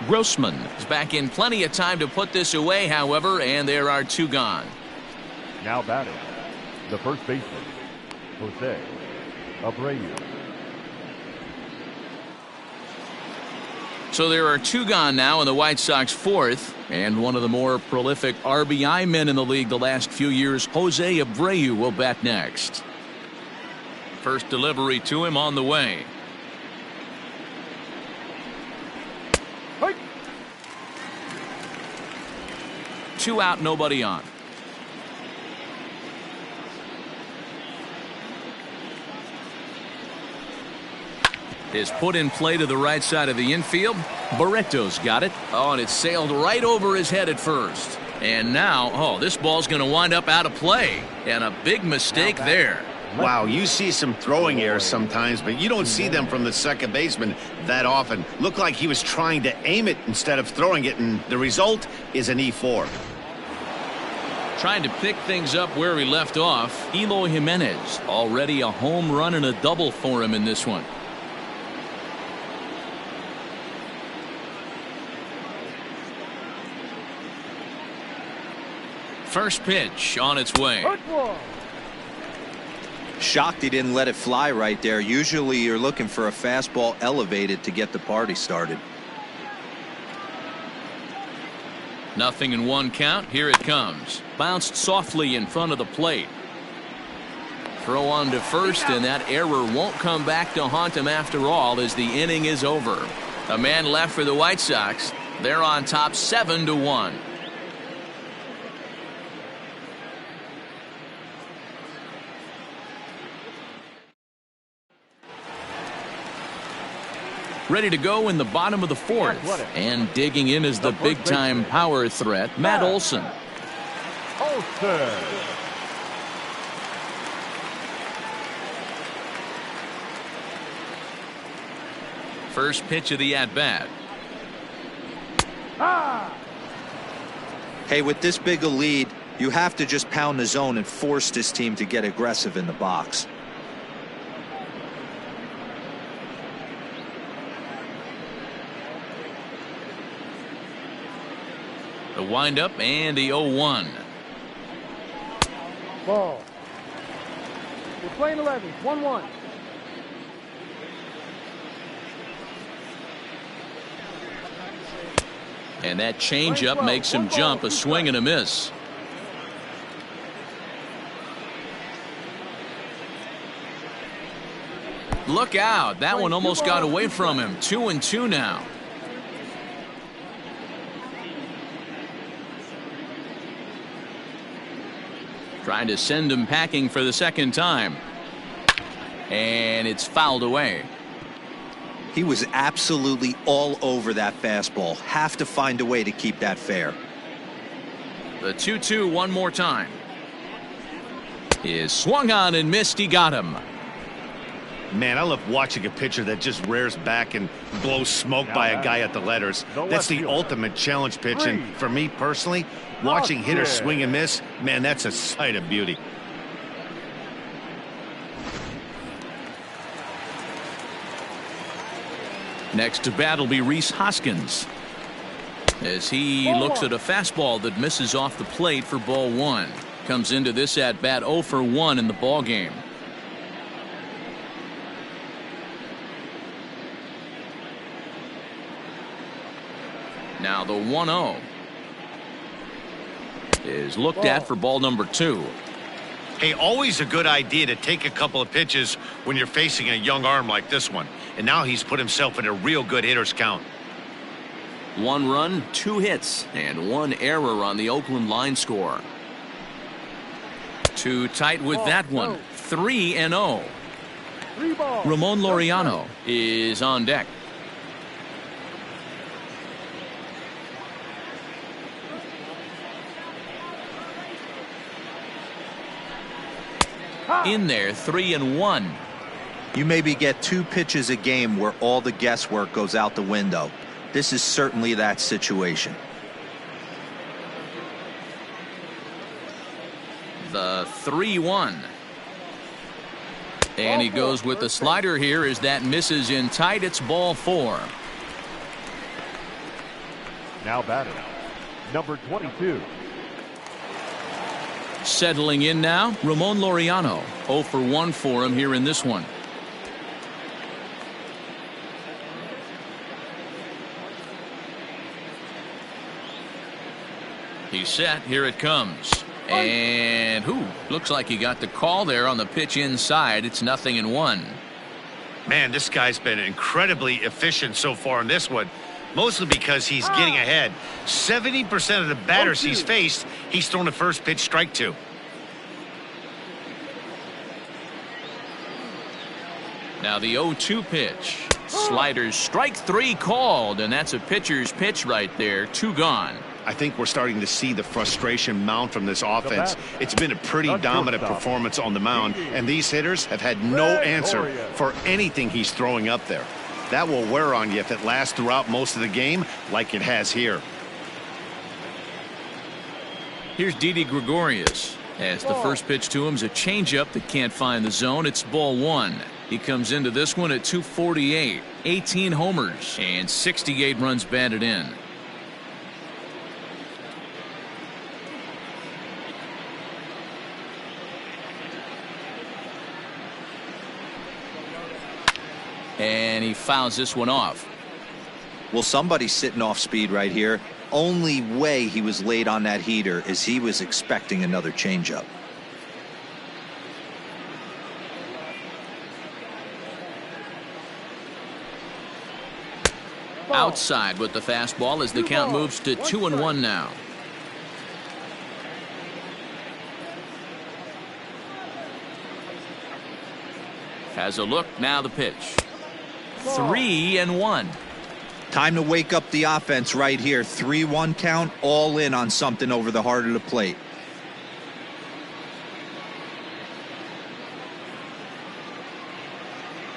Speaker 1: Grossman is back in plenty of time to put this away, however, and there are 2 gone.
Speaker 7: Now batting, the first baseman, Jose Abreu.
Speaker 1: So there are 2 gone now in the White Sox 4th, and one of the more prolific RBI men in the league the last few years, Jose Abreu, will bat next. First delivery to him on the way.
Speaker 7: Hey.
Speaker 1: 2 out, nobody on. Is put in play to the right side of the infield. Barretto's got it. Oh, and it sailed right over his head at first. And now, this ball's going to wind up out of play. And a big mistake there.
Speaker 2: Wow, you see some throwing errors sometimes, but you don't see them from the second baseman that often. Looked like he was trying to aim it instead of throwing it, and the result is an E4.
Speaker 1: Trying to pick things up where he left off. Hilo Jimenez, already a home run and a double for him in this one. First pitch on its way.
Speaker 5: Shocked he didn't let it fly right there. Usually you're looking for a fastball elevated to get the party started.
Speaker 1: 0-1 count. Here it comes. Bounced softly in front of the plate. Throw on to first, and that error won't come back to haunt him after all as the inning is over. A man left for the White Sox. They're on top 7-1. Ready to go in the bottom of the fourth. And digging in is the big-time power threat, Matt Olson.
Speaker 7: Olson.
Speaker 1: First pitch of the at-bat.
Speaker 5: Hey, with this big a lead, you have to just pound the zone and force this team to get aggressive in the box.
Speaker 1: The windup and the 0-1.
Speaker 4: Ball. We're playing 11. 1-1.
Speaker 1: And that changeup makes him jump, a swing and a miss. Look out. That one almost got away from him. 2-2 now. Trying to send him packing for the second time. And it's fouled away.
Speaker 5: He was absolutely all over that fastball. Have to find a way to keep that fair.
Speaker 1: The 2-2 one more time. Is swung on and missed. He got him.
Speaker 2: Man, I love watching a pitcher that just rears back and blows smoke by a guy at the letters. That's the ultimate challenge pitch. And for me personally, watching hitters swing and miss, man, that's a sight of beauty.
Speaker 1: Next to bat will be Reese Hoskins as he looks at a fastball that misses off the plate for ball one. Comes into this at bat 0 for 1 in the ball game. Now the 1-0 is looked at for ball number 2.
Speaker 2: Hey, always a good idea to take a couple of pitches when you're facing a young arm like this one. And now he's put himself in a real good hitter's count.
Speaker 1: 1 run, 2 hits, and 1 error on the Oakland line score. Too tight with that one. 3-0. Ramon Laureano is on deck. In there, 3-1.
Speaker 5: You maybe get 2 pitches a game where all the guesswork goes out the window. This is certainly that situation.
Speaker 1: The 3-1. And he goes with the slider here as that misses in tight. It's ball 4.
Speaker 7: Now batting, number 22.
Speaker 1: Settling in now, Ramon Laureano. 0 for 1 for him here in this one. He's set. Here it comes. And looks like he got the call there on the pitch inside. It's 0-1.
Speaker 2: Man, this guy's been incredibly efficient so far in this one. Mostly because he's getting ahead. 70% of the batters he's faced, he's thrown a first pitch strike to.
Speaker 1: Now the 0-2 pitch. Sliders strike 3 called, and that's a pitcher's pitch right there. 2 gone.
Speaker 2: I think we're starting to see the frustration mount from this offense. It's been a pretty dominant performance on the mound, and these hitters have had no answer for anything he's throwing up there. That will wear on you if it lasts throughout most of the game like it has here.
Speaker 1: Here's Didi Gregorius as the first pitch to him is a changeup that can't find the zone. It's ball 1. He comes into this one at 248, 18 homers, and 68 runs batted in. And he fouls this one off.
Speaker 5: Well, somebody's sitting off speed right here. Only way he was late on that heater is he was expecting another changeup.
Speaker 1: Outside with the fastball as the count moves to 2-1 now. Has a look, now the pitch. 3-1.
Speaker 5: Time to wake up the offense right here. 3-1 count, all in on something over the heart of the plate.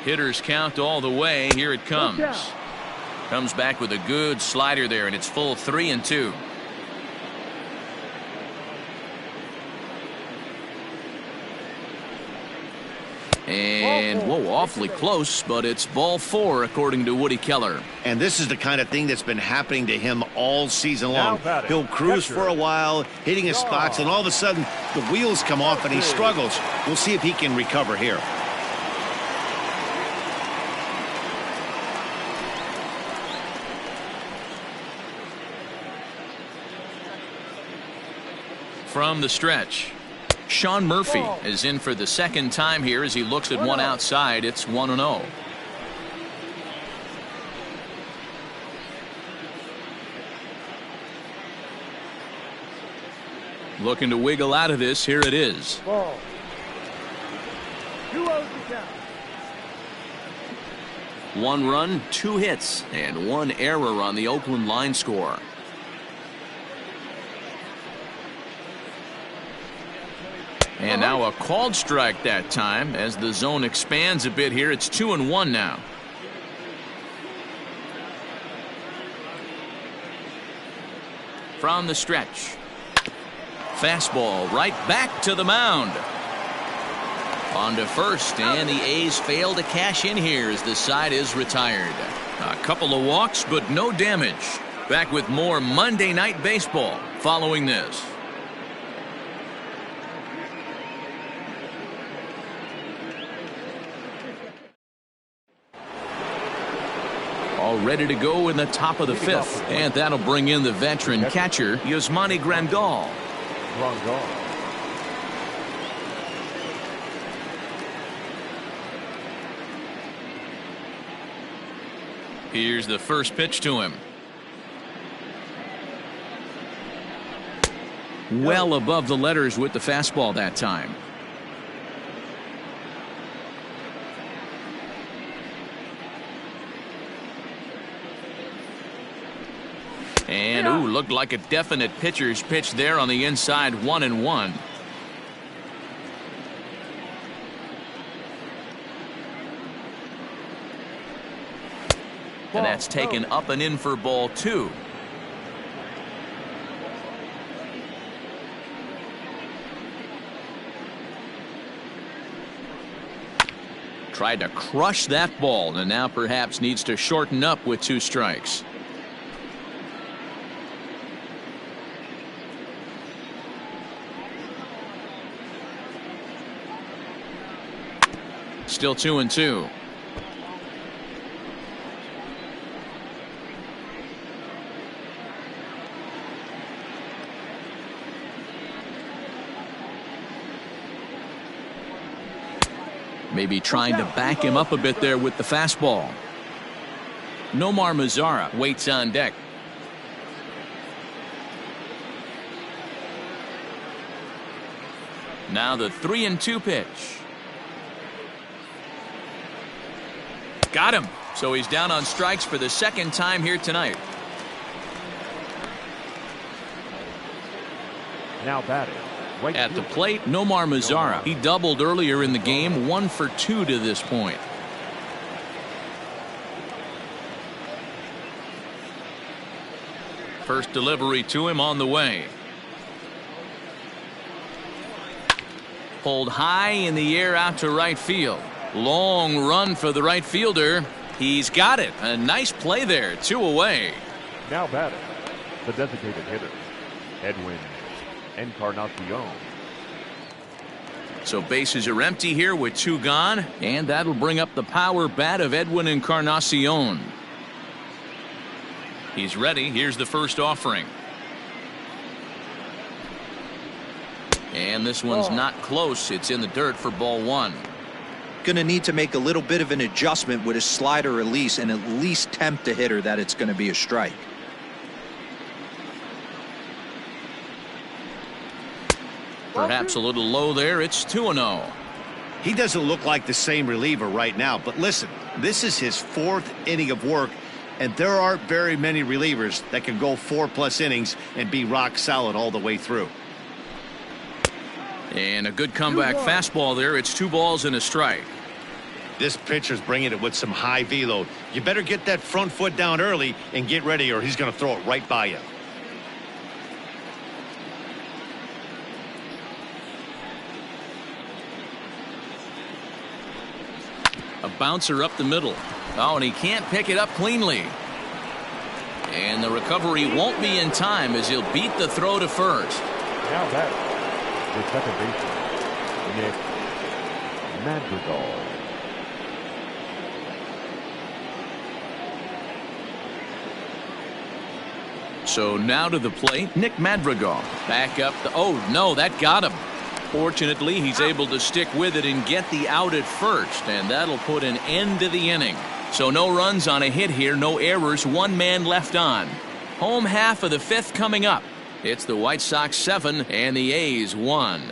Speaker 1: Hitters count all the way. Here it comes. Comes back with a good slider there, and it's full 3-2. And whoa, awfully close, but it's ball 4 according to Woody Keller.
Speaker 2: And this is the kind of thing that's been happening to him all season long. He'll cruise for a while, hitting his spots, and all of a sudden the wheels come off and he struggles. We'll see if he can recover here.
Speaker 1: From the stretch, Sean Murphy is in for the second time here as he looks at one outside. It's 1-0. Looking to wiggle out of this. Here it is. 1 run, 2 hits, and 1 error on the Oakland line score. And now a called strike that time as the zone expands a bit here. It's 2-1 now. From the stretch. Fastball right back to the mound. On to first, and the A's fail to cash in here as the side is retired. A couple of walks, but no damage. Back with more Monday Night Baseball following this. All ready to go in the top of the 5th, and that'll bring in the veteran catcher, Yasmani Grandal. Here's the first pitch to him. Well above the letters with the fastball that time. And ooh, looked like a definite pitcher's pitch there on the inside. 1-1. And that's taken up and in for ball 2. Tried to crush that ball and now perhaps needs to shorten up with 2 strikes. Still 2-2. Maybe trying to back him up a bit there with the fastball. Nomar Mazara waits on deck. Now the 3-2 pitch. Got him. So he's down on strikes for the second time here tonight.
Speaker 7: Now batting.
Speaker 1: At the plate, Nomar Mazara. He doubled earlier in the game, 1 for 2 to this point. First delivery to him on the way. Pulled high in the air out to right field. Long run for the right fielder. He's got it. A nice play there. 2 away.
Speaker 7: Now batting, the designated hitter, Edwin Encarnacion.
Speaker 1: So bases are empty here with 2 gone, and that'll bring up the power bat of Edwin Encarnacion. He's ready. Here's the first offering. And this one's not close. It's in the dirt for ball 1.
Speaker 5: Going to need to make a little bit of an adjustment with his slider release and at least tempt the hitter that it's going to be a strike.
Speaker 1: Perhaps a little low there. It's 2-0.
Speaker 2: He doesn't look like the same reliever right now, but listen, this is his 4th inning of work, and there aren't very many relievers that can go 4+ innings and be rock solid all the way through.
Speaker 1: And a good comeback fastball there. It's 2 balls and a strike.
Speaker 2: This pitcher's bringing it with some high velo. You better get that front foot down early and get ready, or he's going to throw it right by you.
Speaker 1: A bouncer up the middle. Oh, and he can't pick it up cleanly. And the recovery won't be in time as he'll beat the throw to first.
Speaker 7: Now that the second baseman, Nick Madrigal.
Speaker 1: So now to the plate, Nick Madrigal. Back up the, oh no, that got him. Fortunately, he's able to stick with it and get the out at first, and that'll put an end to the inning. So no runs on a hit here, no errors, 1 man left on. Home half of the 5th coming up. It's the White Sox 7 and the A's 1.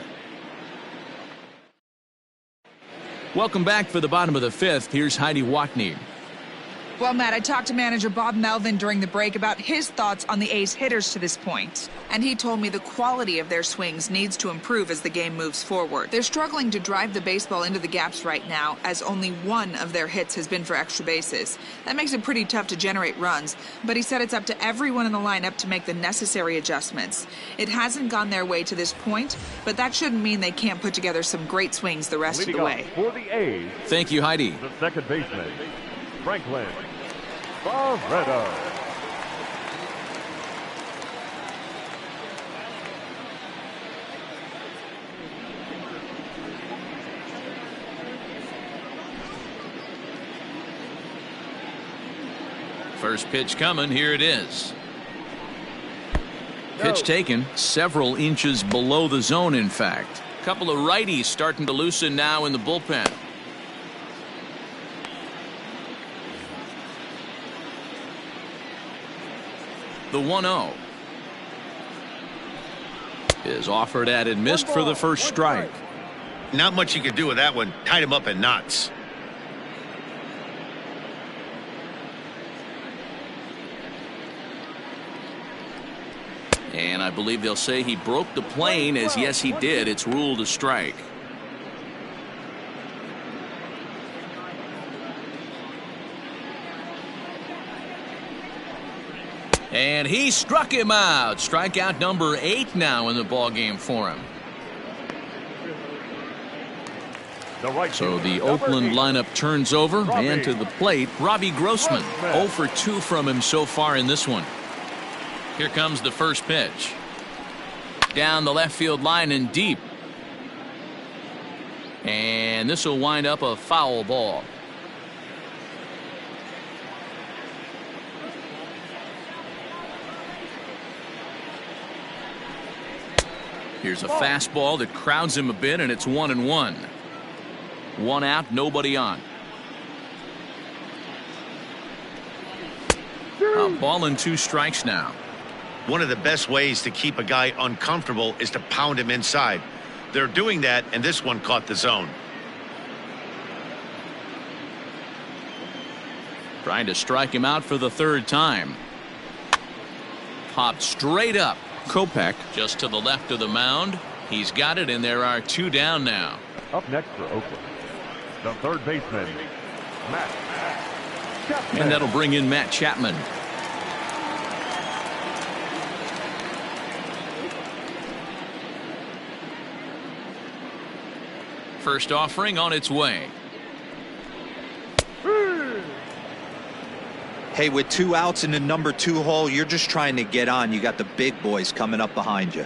Speaker 1: Welcome back for the bottom of the 5th. Here's Heidi Watney.
Speaker 6: Well, Matt, I talked to manager Bob Melvin during the break about his thoughts on the A's hitters to this point. And he told me the quality of their swings needs to improve as the game moves forward. They're struggling to drive the baseball into the gaps right now, as only 1 of their hits has been for extra bases. That makes it pretty tough to generate runs, but he said it's up to everyone in the lineup to make the necessary adjustments. It hasn't gone their way to this point, but that shouldn't mean they can't put together some great swings the rest of the way.
Speaker 7: For the A's,
Speaker 1: Thank you, Heidi.
Speaker 7: the second baseman, Franklin Barretto.
Speaker 1: First pitch coming. Here it is. Pitch taken several inches below the zone, in fact. Couple of righties starting to loosen now in the bullpen. The 1-0 is offered at and missed for the first strike.
Speaker 2: Not much you can do with that one. Tied him up in knots.
Speaker 1: And I believe they'll say he broke the plane, as yes he did. It's ruled a strike. And he struck him out. Strikeout number 8 now in the ballgame for him. So the Oakland lineup turns over, and to the plate, Robbie Grossman. 0 for 2 from him so far in this one. Here comes the first pitch. Down the left field line and deep. And this will wind up a foul ball. Here's a fastball that crowds him a bit, and it's 1-1. 1 out, nobody on. A ball and 2 strikes now.
Speaker 2: One of the best ways to keep a guy uncomfortable is to pound him inside. They're doing that, and this one caught the zone.
Speaker 1: Trying to strike him out for the 3rd time. Popped straight up. Kopech just to the left of the mound. He's got it, and there are 2 down now.
Speaker 7: Up next for Oakland, the third baseman, Matt Chapman.
Speaker 1: And that'll bring in Matt Chapman. First offering on its way.
Speaker 5: Hey, with 2 outs in the number 2 hole, you're just trying to get on. You got the big boys coming up behind you.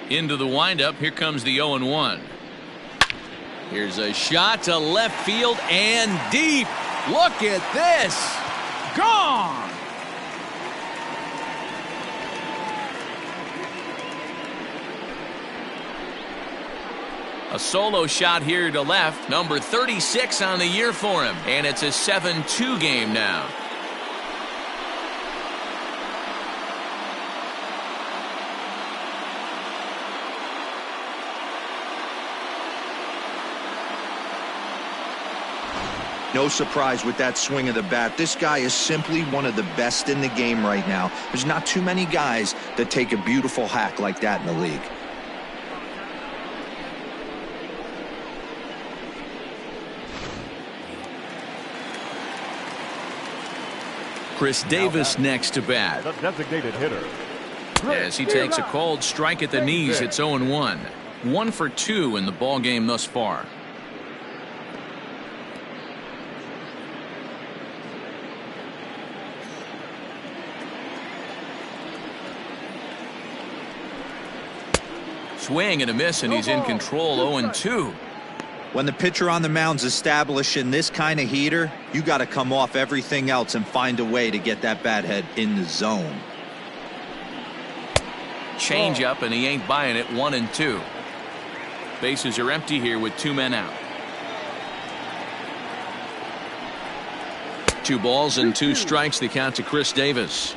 Speaker 1: Into the windup. Here comes the 0-1. Here's a shot to left field and deep. Look at this. Gone. A solo shot here to left. Number 36 on the year for him. And it's a 7-2 game now.
Speaker 3: No surprise with that swing of the bat. This guy is simply one of the best in the game right now. There's not too many guys that take a beautiful hack like that in the league.
Speaker 1: Chris Davis next to bat.
Speaker 7: The designated hitter.
Speaker 1: As he takes a called strike at the knees, it's 0-1. 1 for 2 in the ball game thus far. Swing and a miss, and he's in control. 0-2.
Speaker 3: When the pitcher on the mound's establishing this kind of heater, you got to come off everything else and find a way to get that bat head in the zone.
Speaker 1: Change up, and he ain't buying it. 1-2. Bases are empty here with 2 men out. 2 balls and 2 strikes. The count to Chris Davis.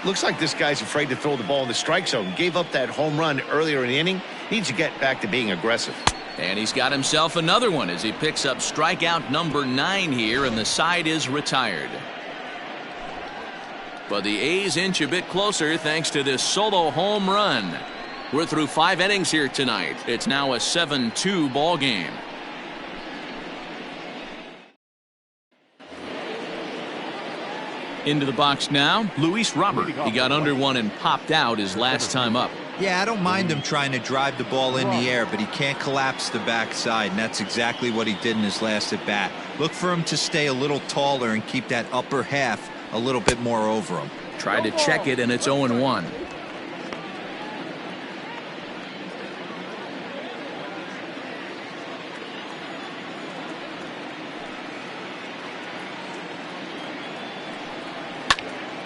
Speaker 2: Looks like this guy's afraid to throw the ball in the strike zone. Gave up that home run earlier in the inning. Needs to get back to being aggressive.
Speaker 1: And he's got himself another one as he picks up strikeout number 9 here, and the side is retired. But the A's inch a bit closer thanks to this solo home run. We're through 5 innings here tonight. It's now a 7-2 ball game. Into the box now, Luis Robert. He got under one and popped out his last time up.
Speaker 3: Yeah, I don't mind him trying to drive the ball in the air, but he can't collapse the backside, and that's exactly what he did in his last at bat. Look for him to stay a little taller and keep that upper half a little bit more over him.
Speaker 1: Tried to check it, and it's 0-1.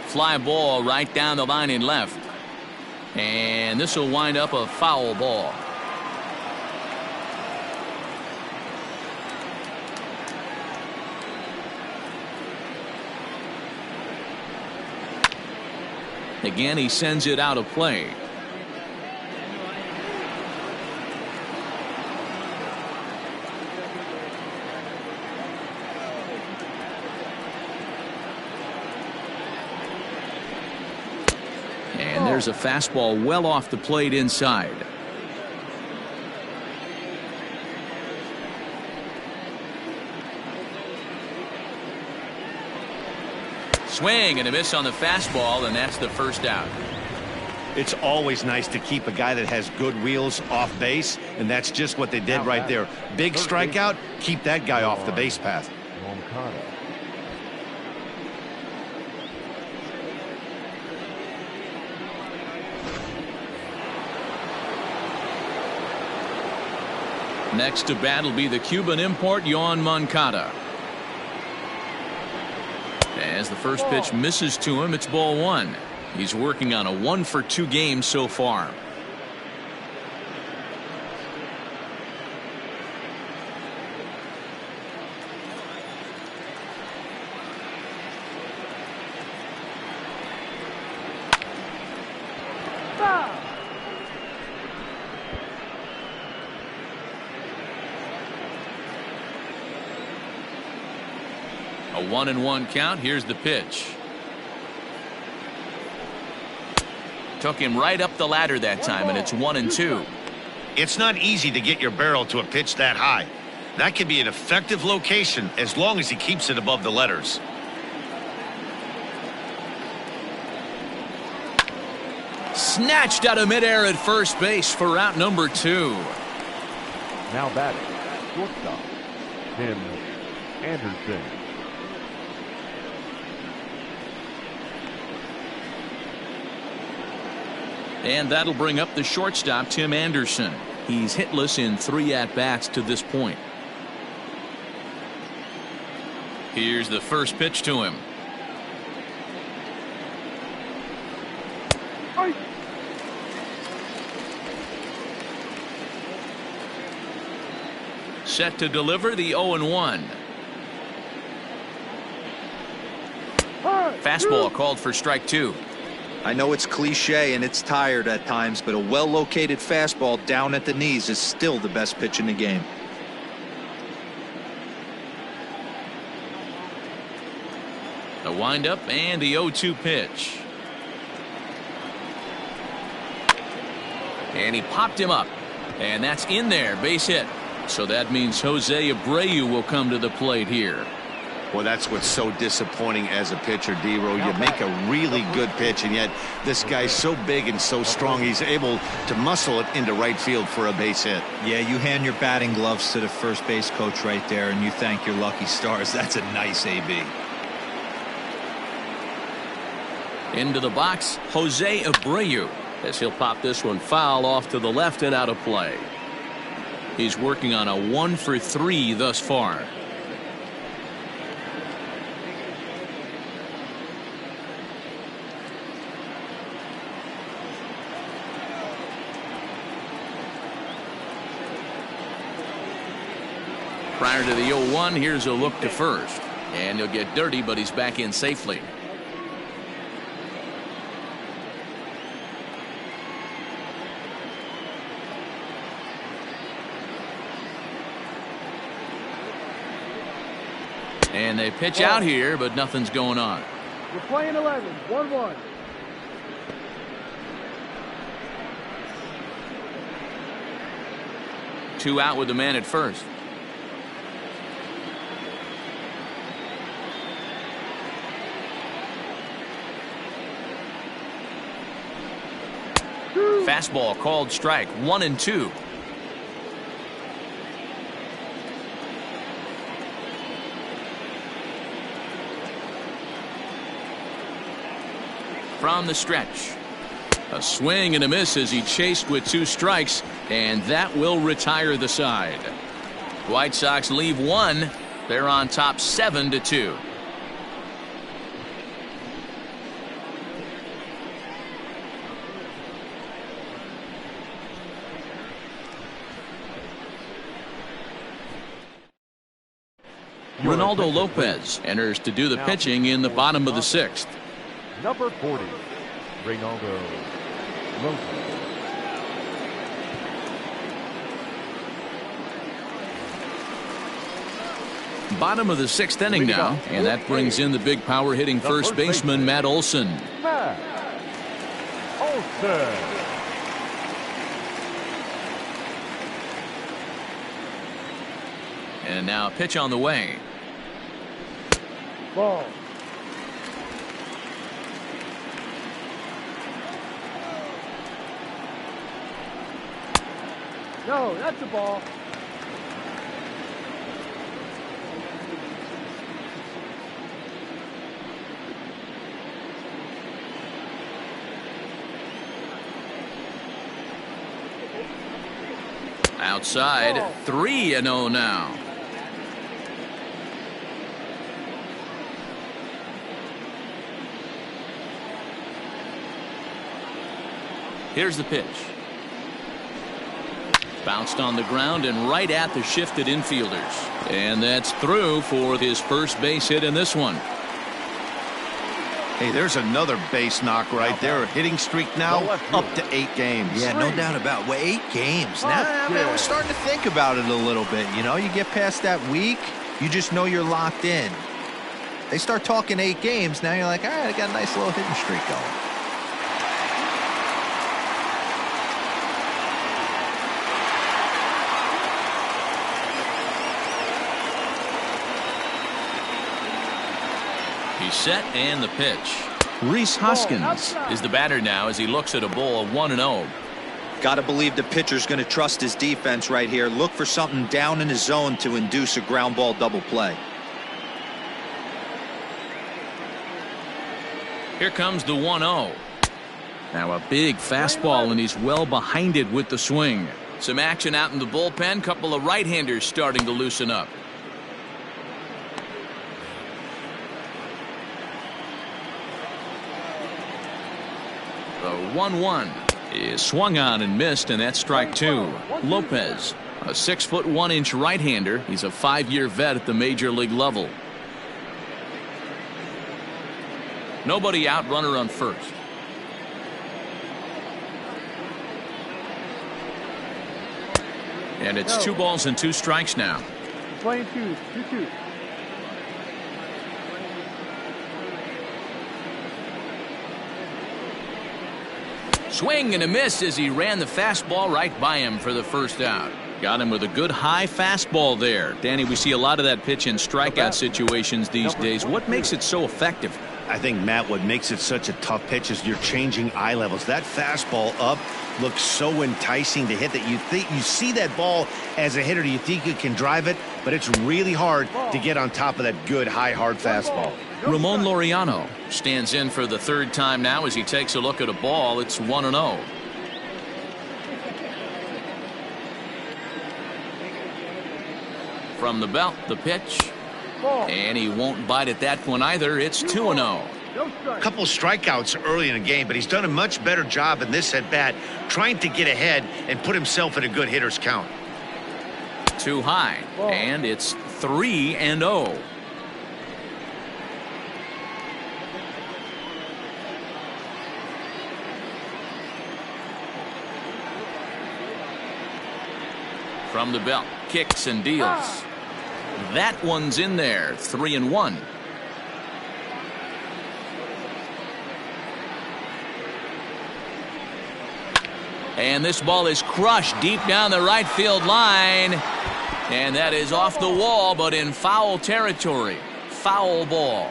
Speaker 1: Fly ball right down the line in left. And this will wind up a foul ball. Again, he sends it out of play. And there's a fastball well off the plate inside. Swing and a miss on the fastball, and that's the first out.
Speaker 2: It's always nice to keep a guy that has good wheels off base, and that's just what they did right there. Big strikeout, keep that guy off the base path.
Speaker 7: Mancata.
Speaker 1: Next to bat will be the Cuban import Yoan Mancata. As the first pitch misses to him, it's ball 1. He's working on a 1 for 2 game so far. A 1-1 count. Here's the pitch. Took him right up the ladder that time, and it's 1-2.
Speaker 2: It's not easy to get your barrel to a pitch that high. That can be an effective location as long as he keeps it above the letters.
Speaker 1: Snatched out of midair at first base for route number 2.
Speaker 7: Now batting, shortstop, Tim Anderson.
Speaker 1: And that'll bring up the shortstop, Tim Anderson. He's hitless in 3 at-bats to this point. Here's the first pitch to him. Set to deliver the 0-1. Fastball called for strike 2.
Speaker 5: I know it's cliche and it's tired at times, but a well-located fastball down at the knees is still the best pitch in the game.
Speaker 1: The windup and the 0-2 pitch. And he popped him up. And that's in there, base hit. So that means Jose Abreu will come to the plate here.
Speaker 2: Well, that's what's so disappointing as a pitcher, D-Row. You make a really good pitch, and yet this guy's so big and so strong, he's able to muscle it into right field for a base hit.
Speaker 5: Yeah, you hand your batting gloves to the first base coach right there, and you thank your lucky stars. That's a nice AB.
Speaker 1: Into the box, Jose Abreu, as he'll pop this one foul off to the left and out of play. He's working on a 1-for-3 thus far. Prior to the 0-1, here's a look to first. And he'll get dirty, but he's back in safely. And they pitch out here, but nothing's going on.
Speaker 4: We're playing 11, 1-1.
Speaker 1: Two out with the man at first. Fastball called strike 1-2. From the stretch, a swing and a miss as he chased with 2 strikes, and that will retire the side. White Sox leave 1. They're on top 7-2. Ronaldo Lopez enters to do the pitching in the bottom of the 6th.
Speaker 7: Number 40, Ronaldo Lopez.
Speaker 1: Bottom of the 6th inning now, and that brings in the big power hitting first baseman Matt Olson.
Speaker 7: Matt Olson.
Speaker 1: And now a pitch on the way.
Speaker 4: Ball. No, that's a ball.
Speaker 1: Outside, 3-0 now. Here's the pitch. Bounced on the ground and right at the shifted infielders. And that's through for his first base hit in this one.
Speaker 2: Hey, there's another base knock right there. Hitting streak now up to 8 games.
Speaker 5: Yeah, no doubt about it. Well, 8 games. Now, we're starting to think about it a little bit. You know, you get past that week, you just know you're locked in. They start talking 8 games, now you're like, all right, I got a nice little hitting streak going.
Speaker 1: He's set and the pitch. Reese Hoskins is the batter now as he looks at a ball 1-0.
Speaker 5: Got to believe the pitcher's going to trust his defense right here. Look for something down in his zone to induce a ground ball double play.
Speaker 1: Here comes the 1-0. Now a big fastball, and he's well behind it with the swing. Some action out in the bullpen. Couple of right-handers starting to loosen up. The 1-1 is swung on and missed, and that's strike two. Lopez, a 6'1" right-hander. He's a 5-year vet at the major league level. Nobody out, runner on first. And it's 2 balls and 2 strikes now.
Speaker 4: Playing 2-2.
Speaker 1: Swing and a miss as he ran the fastball right by him for the first out. Got him with a good high fastball there. Danny, we see a lot of that pitch in strikeout situations these days. What makes it so effective?
Speaker 2: I think, Matt, what makes it such a tough pitch is you're changing eye levels. That fastball up looks so enticing to hit that you see that ball as a hitter. You think you can drive it, but it's really hard to get on top of that good high hard fastball.
Speaker 1: Ramon Laureano stands in for the 3rd time now as he takes a look at a ball. It's 1-0. From the belt, the pitch. And he won't bite at that one either. It's 2-0.
Speaker 2: A couple strikeouts early in the game, but he's done a much better job in this at-bat trying to get ahead and put himself in a good hitter's count.
Speaker 1: Too high, and it's 3-0. From the belt, kicks and deals. That one's in there. 3-1. And this ball is crushed deep down the right field line. And that is off the wall, but in foul territory. Foul ball.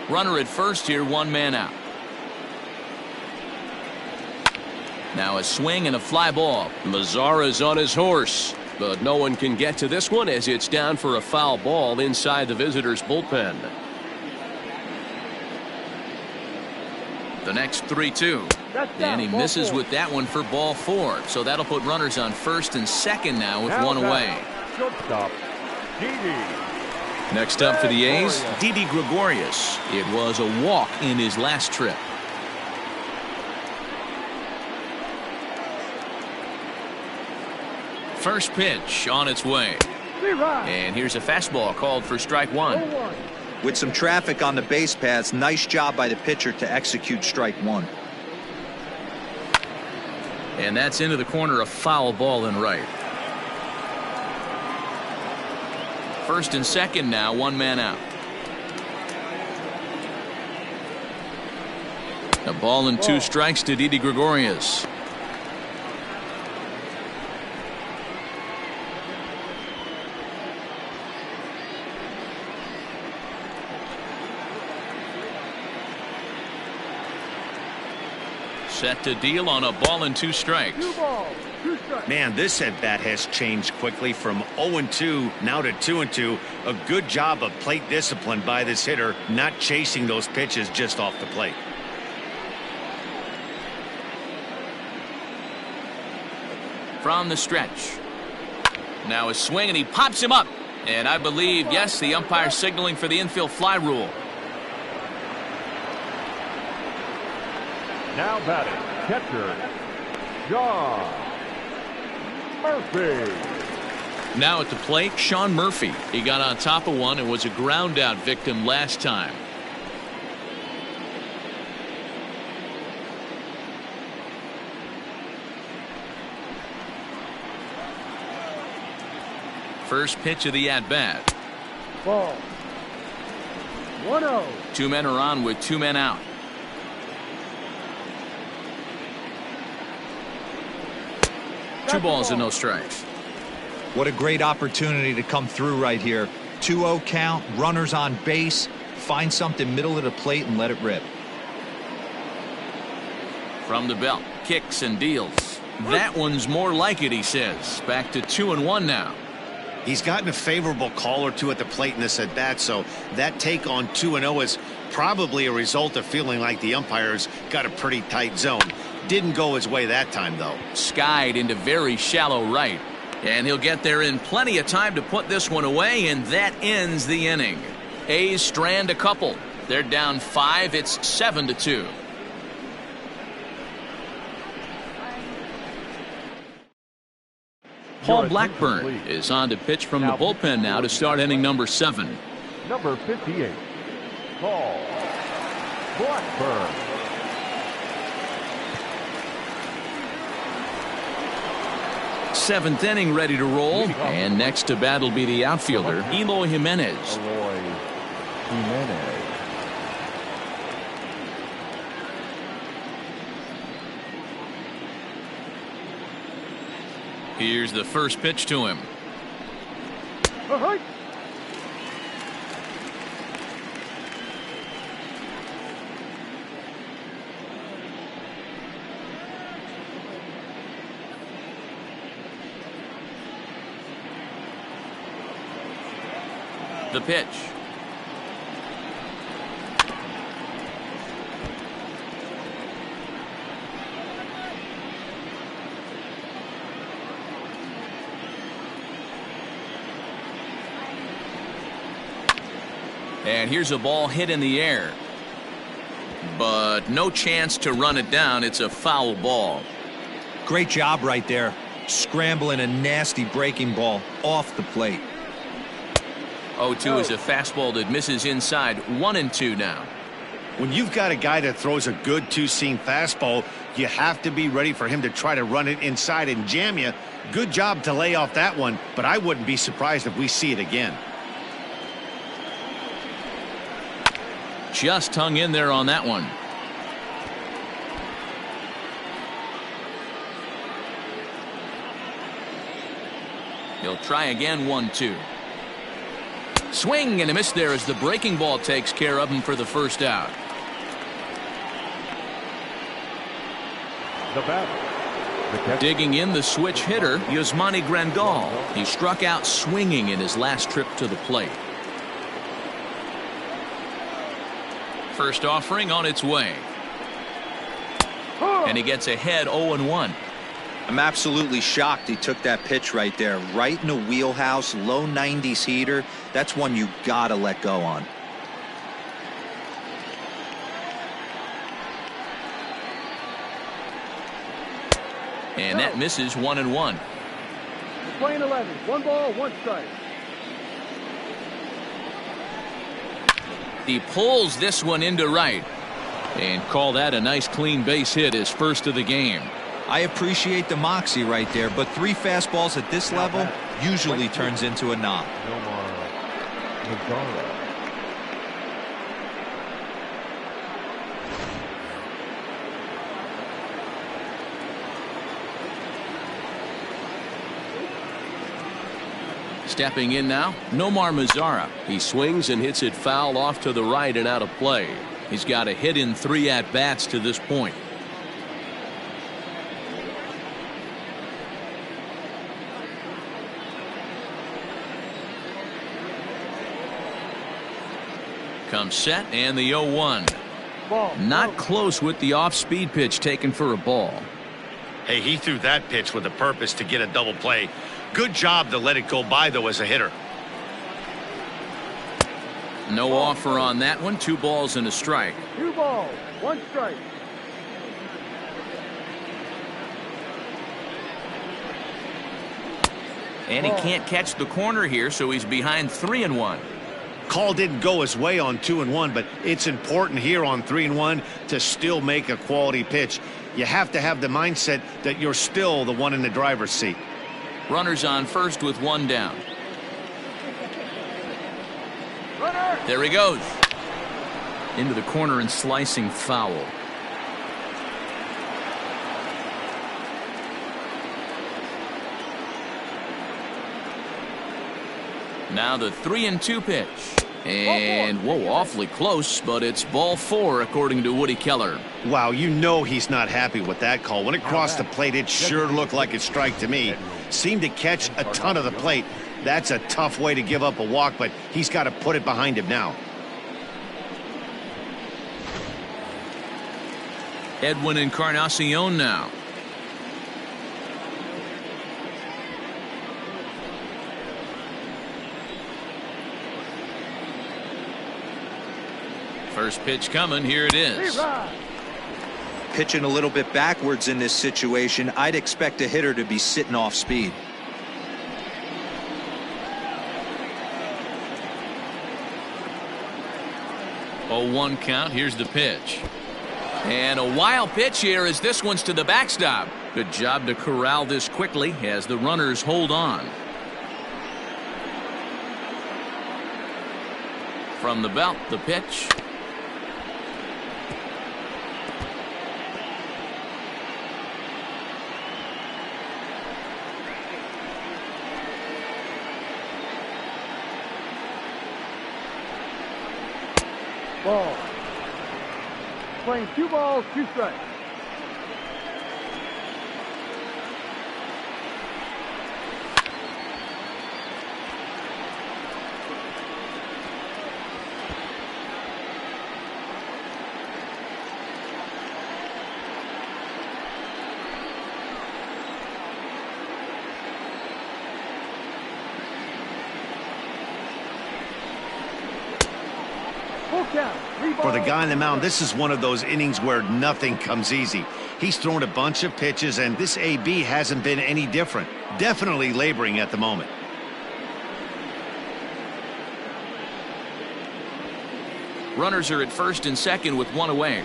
Speaker 1: Runner at first here, 1 man out. Now a swing and a fly ball.
Speaker 8: Mazara's on his horse, but no one can get to this one as it's down for a foul ball inside the visitors' bullpen.
Speaker 1: The next 3-2. And he misses with that one for ball 4. So that'll put runners on first and second now with 1 away.
Speaker 7: Shortstop, Didi.
Speaker 1: Next up for the A's, Didi Gregorius. It was a walk in his last trip. First pitch on its way. And here's a fastball called for strike 1.
Speaker 5: With some traffic on the base paths, nice job by the pitcher to execute strike 1.
Speaker 1: And that's into the corner, a foul ball in right. First and second now, 1 man out. A ball and 2 strikes to Didi Gregorius. Set to deal on a ball and 2 strikes.
Speaker 4: 2 balls, 2 strikes.
Speaker 2: Man, this at-bat has changed quickly from 0-2 now to 2-2. A good job of plate discipline by this hitter, not chasing those pitches just off the plate.
Speaker 1: From the stretch. Now a swing, and he pops him up. And I believe, yes, the umpire signaling for the infield fly rule.
Speaker 7: Now batting, catcher, John Murphy.
Speaker 1: Now at the plate, Sean Murphy. He got on top of one and was a ground out victim last time. First pitch of the at-bat.
Speaker 4: Ball. 1-0.
Speaker 1: 2 men are on with 2 men out. Two balls and no strikes.
Speaker 5: What a great opportunity to come through right here. 2-0 count, runners on base. Find something middle of the plate and let it rip.
Speaker 1: From the belt, kicks and deals. That one's more like it, he says. Back to 2-1 now.
Speaker 2: He's gotten a favorable call or 2 at the plate in this at-bat, so that take on 2-0 is Probably a result of feeling like the umpires got a pretty tight zone. Didn't go his way that time, though.
Speaker 1: Skied into very shallow right. And he'll get there in plenty of time to put this one away, and that ends the inning. A's strand a couple. They're down 5. It's 7-2. Paul Blackburn is on to pitch from the bullpen now to start inning number 7.
Speaker 7: Number 58, Paul Blackburn.
Speaker 1: Seventh inning ready to roll, and next to bat will be the outfielder Hilo Jimenez. Here's the first pitch to him. The pitch. And here's a ball hit in the air, but no chance to run it down. It's a foul ball.
Speaker 3: Great job right there, scrambling a nasty breaking ball off the plate.
Speaker 1: 0-2 is a fastball that misses inside. 1-2 now.
Speaker 2: When you've got a guy that throws a good two-seam fastball, you have to be ready for him to try to run it inside and jam you. Good job to lay off that one, but I wouldn't be surprised if we see it again.
Speaker 1: Just hung in there on that one. He'll try again. 1-2. Swing and a miss there as the breaking ball takes care of him for the first out.
Speaker 7: The batter.
Speaker 1: Digging in, the switch hitter, Yasmani Grandal. He struck out swinging in his last trip to the plate. First offering on its way. And he gets ahead 0-1.
Speaker 3: I'm absolutely shocked he took that pitch right there, right in the wheelhouse, low 90s heater. That's one you gotta let go on.
Speaker 1: And that misses. 1-1.
Speaker 4: Playing 11. 1 ball, 1 strike.
Speaker 1: He pulls this one into right and call that a nice clean base hit, his first of the game.
Speaker 3: I appreciate the moxie right there, but 3 fastballs at this level usually turns into a knock.
Speaker 1: Stepping in now, Nomar Mazara.
Speaker 8: He swings and hits it foul off to the right and out of play.
Speaker 1: He's got a hit in 3 at-bats to this point. Comes set and the 0-1. Not close with the off-speed pitch taken for a ball.
Speaker 2: Hey, he threw that pitch with a purpose to get a double play. Good job to let it go by, though, as a hitter.
Speaker 1: No offer on that one. 2 balls and a strike.
Speaker 4: 2 balls, 1 strike.
Speaker 1: And he can't catch the corner here, so he's behind 3-1.
Speaker 2: Call didn't go his way on 2-1, but it's important here on 3-1 to still make a quality pitch. You have to have the mindset that you're still the one in the driver's seat.
Speaker 1: Runners on first with 1 down.
Speaker 4: Runner.
Speaker 1: There he goes. Into the corner and slicing foul. Now the 3-2 pitch. And, whoa, awfully close, but it's ball 4 according to Woody Keller.
Speaker 2: Wow, you know he's not happy with that call. When it crossed the plate, it sure looked like a strike to me. Seemed to catch a ton of the plate. That's a tough way to give up a walk, but he's got to put it behind him now.
Speaker 1: Edwin Encarnacion now. First pitch coming. Here it is.
Speaker 5: Pitching a little bit backwards in this situation. I'd expect a hitter to be sitting off speed.
Speaker 1: Oh, 1 count. Here's the pitch. And a wild pitch here as this one's to the backstop. Good job to corral this quickly as the runners hold on. From the belt, the pitch.
Speaker 4: Ball. Playing 2 balls, 2 strikes.
Speaker 2: For the guy on the mound, this is one of those innings where nothing comes easy. He's thrown a bunch of pitches, and this AB hasn't been any different. Definitely laboring at the moment.
Speaker 1: Runners are at first and second with 1 away.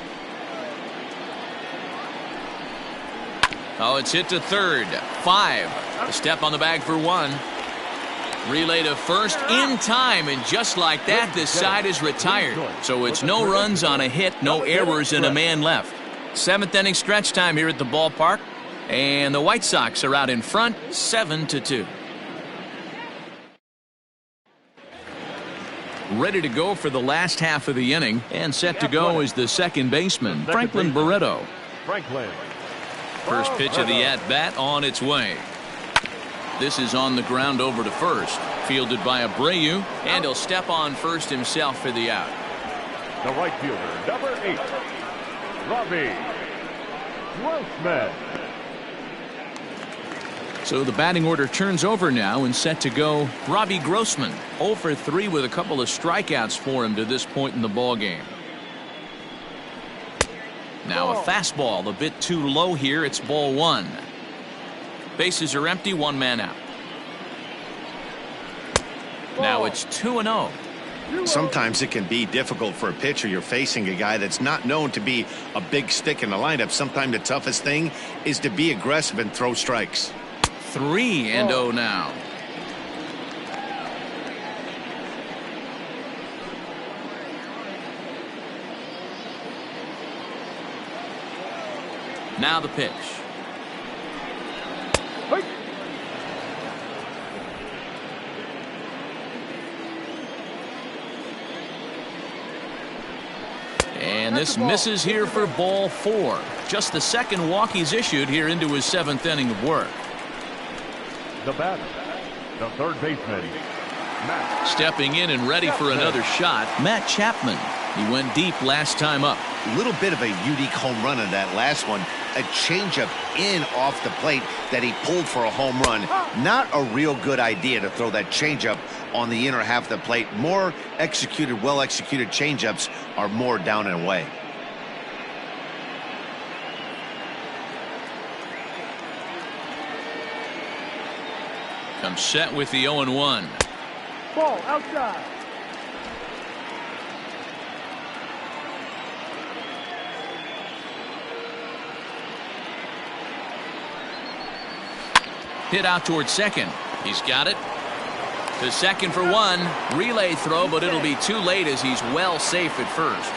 Speaker 1: Oh, it's hit to third. 5. A step on the bag for 1. Relay to first in time, and just like that, this side is retired. So it's no runs on a hit, no errors, and a man left. 7th inning stretch time here at the ballpark, and the White Sox are out in front, 7-2. Ready to go for the last half of the inning, and set to go is the second baseman, Franklin Barretto. First pitch of the at-bat on its way. This is on the ground over to first. Fielded by Abreu, and he'll step on first himself for the out.
Speaker 7: The right fielder, number 8, Robbie Grossman.
Speaker 1: So the batting order turns over now, and set to go Robbie Grossman. 0 for 3 with a couple of strikeouts for him to this point in the ball game. Now a fastball a bit too low here. It's ball 1. Bases are empty, 1 man out. Now it's 2-0.
Speaker 2: Sometimes it can be difficult for a pitcher. You're facing a guy that's not known to be a big stick in the lineup. Sometimes the toughest thing is to be aggressive and throw strikes.
Speaker 1: 3-0 now. Now the pitch. And this misses here for ball 4. Just the second walk he's issued here into his 7th inning of work.
Speaker 7: The batter, the third baseman, Matt.
Speaker 1: Stepping in and ready for another shot, Matt Chapman. He went deep last time up.
Speaker 2: A little bit of a unique home run in that last one. A changeup in off the plate that he pulled for a home run. Not a real good idea to throw that changeup on the inner half of the plate. More executed, well-executed changeups are more down and away.
Speaker 1: Comes set with the 0-1.
Speaker 4: Ball outside.
Speaker 1: Hit out towards second. He's got it. To second for 1. Relay throw, but it'll be too late as he's well safe at first.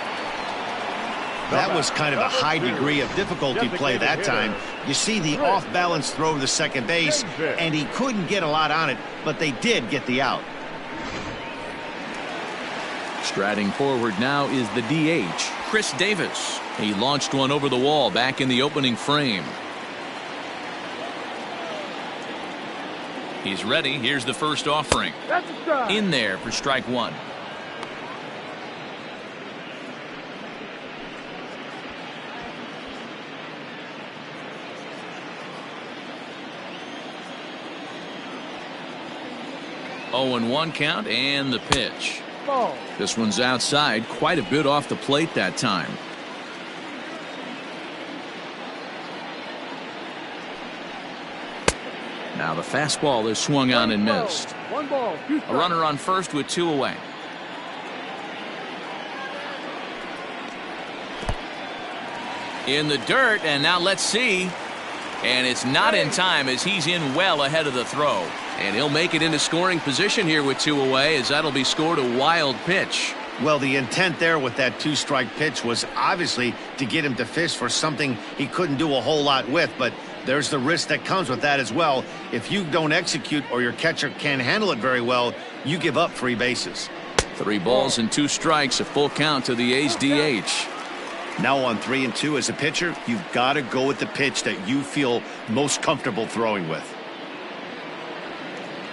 Speaker 2: That was kind of a high degree of difficulty play that time. You see the off-balance throw to second base, and he couldn't get a lot on it, but they did get the out.
Speaker 1: Striding forward now is the DH, Chris Davis. He launched one over the wall back in the opening frame. He's ready. Here's the first offering. In there for strike 1. 0-1 count and the pitch.
Speaker 4: Ball.
Speaker 1: This one's outside, quite a bit off the plate that time. Now the fastball is swung on and missed.
Speaker 4: 1 ball, 2 strikes.
Speaker 1: A runner on first with 2 away. In the dirt, and now let's see. And it's not in time as he's in well ahead of the throw. And he'll make it into scoring position here with 2 away, as that'll be scored a wild pitch.
Speaker 2: Well, the intent there with that 2-strike pitch was obviously to get him to fish for something he couldn't do a whole lot with, but there's the risk that comes with that as well. If you don't execute or your catcher can't handle it very well, you give up 3 bases.
Speaker 1: 3 balls and 2 strikes, a full count to the A's DH.
Speaker 2: Now on 3-2 as a pitcher, you've got to go with the pitch that you feel most comfortable throwing with.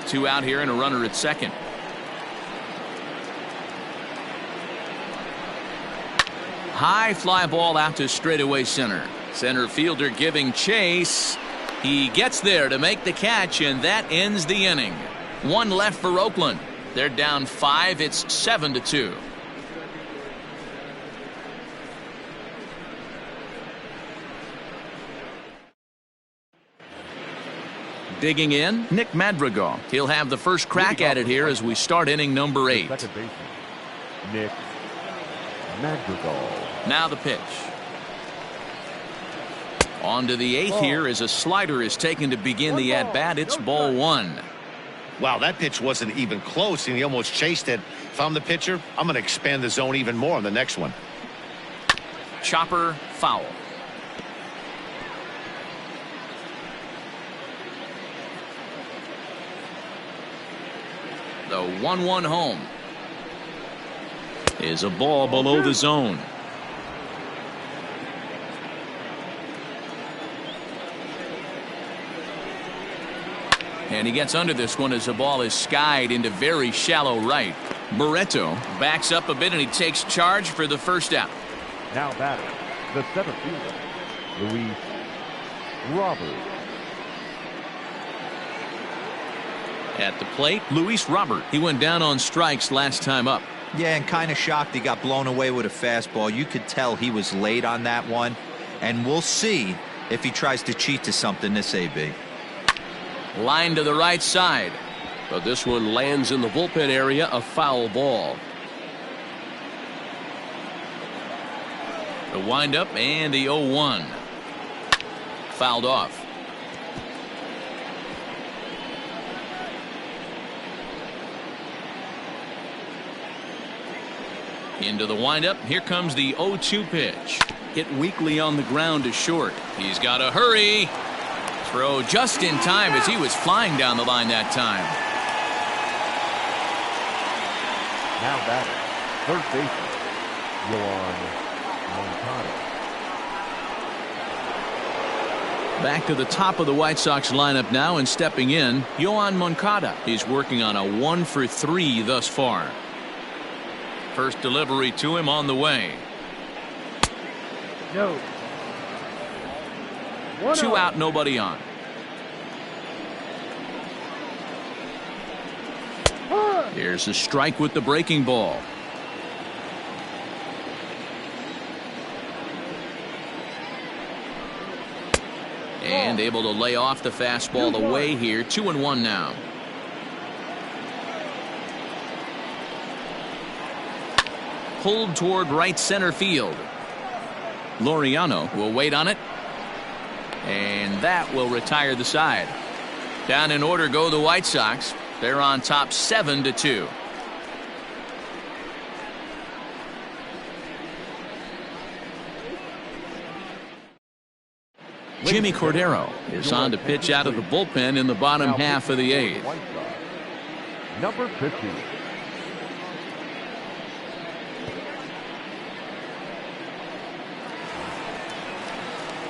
Speaker 1: 2 out here and a runner at second. High fly ball out to straightaway center. Center fielder giving chase. He gets there to make the catch, and that ends the inning. 1 left for Oakland. They're down 5. It's 7-2. Digging in, Nick Madrigal. He'll have the first crack at it here as we start inning number 8.
Speaker 7: Second baseman, Nick Madrigal.
Speaker 1: Now the pitch. On to the 8th here as a slider is taken to begin the at-bat. It's ball 1.
Speaker 2: Wow, that pitch wasn't even close, and he almost chased it. If I'm the pitcher, I'm going to expand the zone even more on the next one.
Speaker 1: Chopper foul. The 1-1 home is a ball below the zone. And he gets under this one as the ball is skied into very shallow right. Barretto backs up a bit and he takes charge for the first out.
Speaker 7: Now batting, the center fielder, Reese Hoskins.
Speaker 1: At the plate, Luis Robert. He went down on strikes last time up.
Speaker 5: Yeah, and kind of shocked he got blown away with a fastball. You could tell he was late on that one. And we'll see if he tries to cheat to something this AB.
Speaker 8: Line to the right side. But this one lands in the bullpen area, a foul ball.
Speaker 1: The windup and the 0-1. Fouled off. Into the windup. Here comes the 0-2 pitch. Hit weakly on the ground to short. He's got to hurry. Throw just in time as he was flying down the line that time.
Speaker 7: Now batting, third baseman, Mancata.
Speaker 1: Back to the top of the White Sox lineup now, and stepping in, Mancata. He's working on a 1-for-3 thus far. First delivery to him on the way.
Speaker 4: No.
Speaker 1: 2 out, nobody on. Here's a strike with the breaking ball. And able to lay off the fastball away here. 2-1 now. Pulled toward right center field. Laureano will wait on it. And that will retire the side. Down in order go the White Sox. They're on top 7-2. Jimmy Cordero is on to pitch out of the bullpen in the bottom half of the 8th.
Speaker 7: Number 50.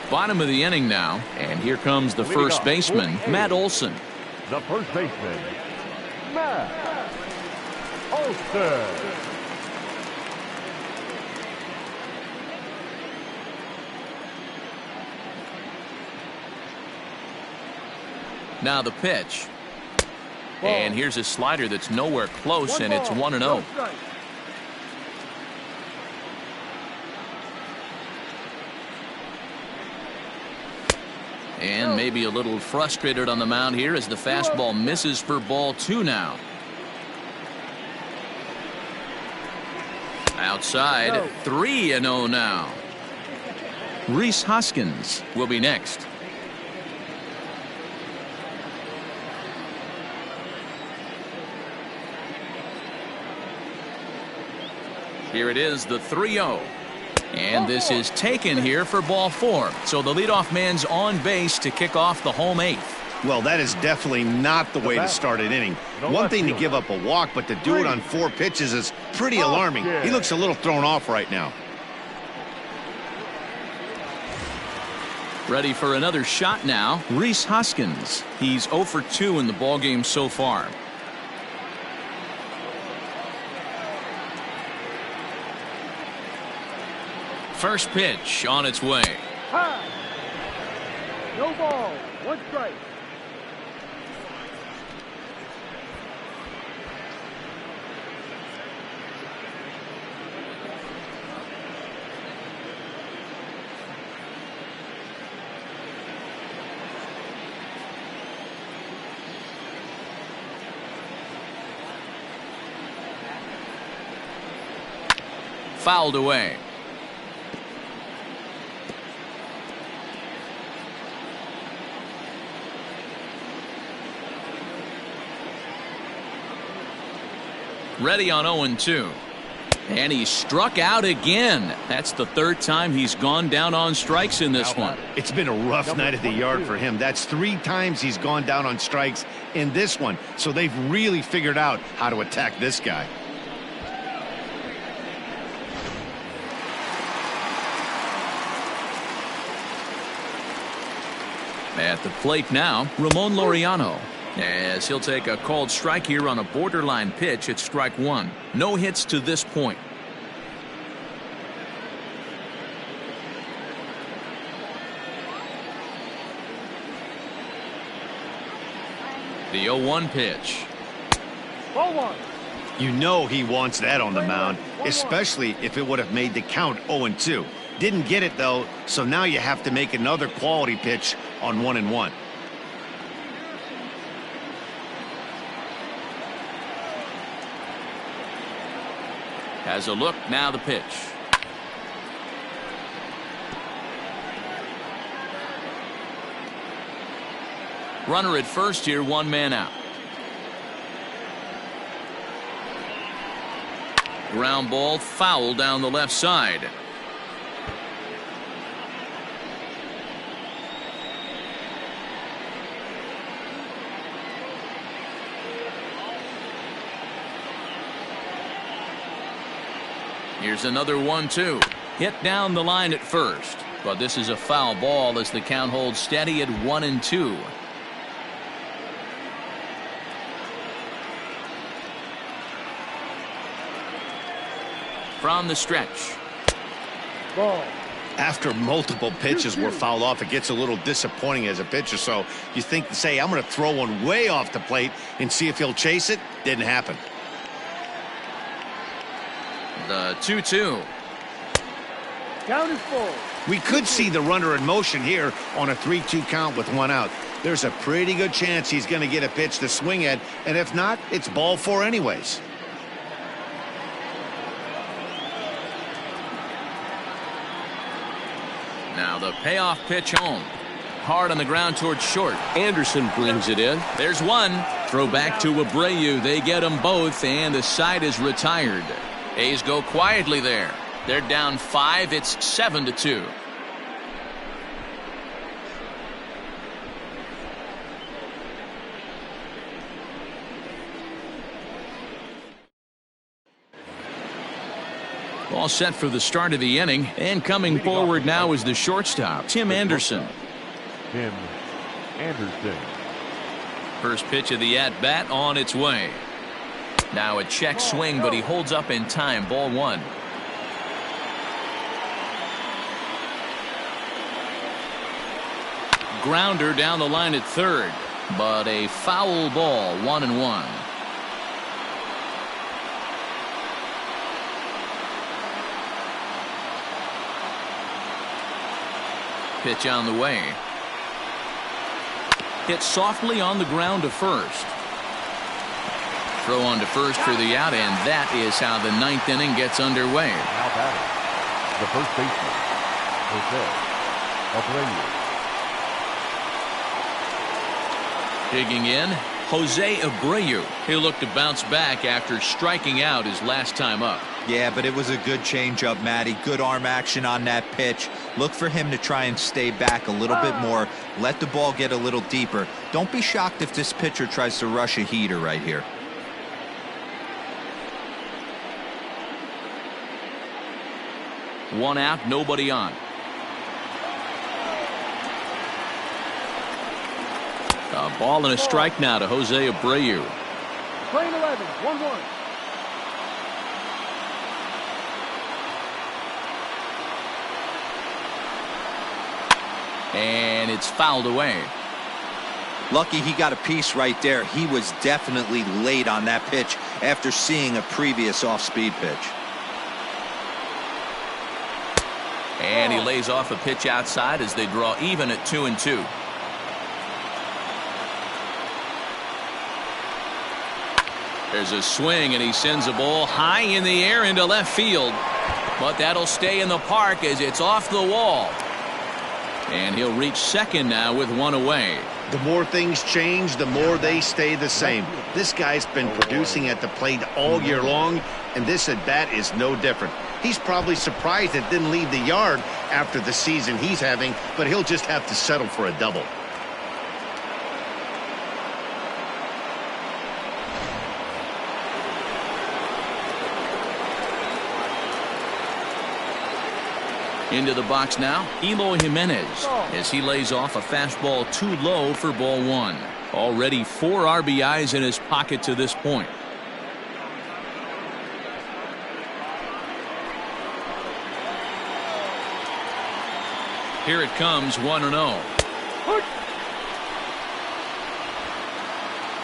Speaker 1: Bottom of the inning now, and here comes the first baseman, Matt Olson.
Speaker 7: The first baseman, Matt Olson.
Speaker 1: Now the pitch. And here's a slider that's nowhere close, and it's 1-0. And maybe a little frustrated on the mound here as the fastball misses for ball 2 now. Outside, 3-0 now. Reese Hoskins will be next. Here it is, the 3-0. And this is taken here for ball 4. So the leadoff man's on base to kick off the home 8th.
Speaker 2: Well, that is definitely not the way to start an inning. One thing to give up a walk, but to do it on 4 pitches is pretty alarming. He looks a little thrown off right now.
Speaker 1: Ready for another shot now, Reese Hoskins. He's 0 for 2 in the ballgame so far. First pitch on its way.
Speaker 4: High. No ball. 1 strike.
Speaker 1: Fouled away. Ready on 0-2. And he struck out again. That's the 3rd time he's gone down on strikes in this one.
Speaker 2: It's been a rough night at the yard for him. That's 3 times he's gone down on strikes in this one. So they've really figured out how to attack this guy.
Speaker 1: At the plate now, Ramon Laureano. As he'll take a called strike here on a borderline pitch at strike 1. No hits to this point. The 0-1 pitch.
Speaker 4: Ball 1.
Speaker 2: You know he wants that on the mound, especially if it would have made the count 0-2. Didn't get it, though, so now you have to make another quality pitch on 1-1.
Speaker 1: Has a look, now the pitch. Runner at first here, 1 man out. Ground ball foul down the left side. Here's another 1-2. Hit down the line at first, but this is a foul ball as the count holds steady at 1-2. From the stretch.
Speaker 4: Ball.
Speaker 2: After multiple pitches were fouled off, it gets a little disappointing as a pitcher. So you think, say, I'm going to throw one way off the plate and see if he'll chase it. Didn't happen.
Speaker 1: The 2-2.
Speaker 4: Count is full.
Speaker 2: We could see the runner in motion here on a 3-2 count with 1 out. There's a pretty good chance he's going to get a pitch to swing at, and if not, it's ball 4 anyways.
Speaker 1: Now the payoff pitch home. Hard on the ground towards short. Anderson brings it in. There's 1. Throw back to Abreu. They get them both, and the side is retired. A's go quietly there. They're down 5. It's 7-2. All set for the start of the inning, and coming forward now is the shortstop, Tim Anderson.
Speaker 7: Tim Anderson.
Speaker 1: First pitch of the at-bat on its way. Now a check swing, but he holds up in time. Ball 1. Grounder down the line at third. but a foul ball, 1-1. Pitch on the way. Hit softly on the ground to first. Throw on to first for the out, and that is how the ninth inning gets underway.
Speaker 7: Now batting, the first baseman, Jose Abreu.
Speaker 1: Digging in, Jose Abreu. He'll look to bounce back after striking out his last time up.
Speaker 5: Yeah, but it was a good changeup, Matty. Good arm action on that pitch. Look for him to try and stay back a little bit more. Let the ball get a little deeper. Don't be shocked if this pitcher tries to rush a heater right here.
Speaker 1: One out, nobody on. A ball and a strike now to Jose Abreu.
Speaker 4: Playing 11, 1-1.
Speaker 1: And it's fouled away.
Speaker 5: Lucky he got a piece right there. He was definitely late on that pitch after seeing a previous off-speed pitch.
Speaker 1: And he lays off a pitch outside as they draw even at 2-2. There's a swing, and he sends a ball high in the air into left field. But that'll stay in the park as it's off the wall. And he'll reach second now with one away.
Speaker 2: The more things change, the more they stay the same. This guy's been producing at the plate all year long, and this at-bat is no different. He's probably surprised it didn't leave the yard after the season he's having, but he'll just have to settle for a double.
Speaker 1: Into the box now, Hilo Jimenez, as he lays off a fastball too low for ball one. Already 4 RBIs in his pocket to this point. Here it comes, 1-0.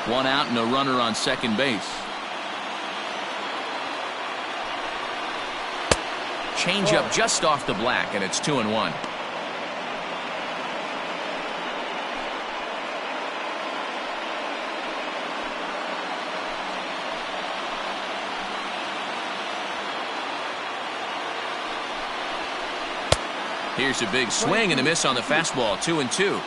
Speaker 1: One out and a runner on second base. Changeup just off the black, and it's 2-1. Here's a big swing and a miss on the fastball, 2-2.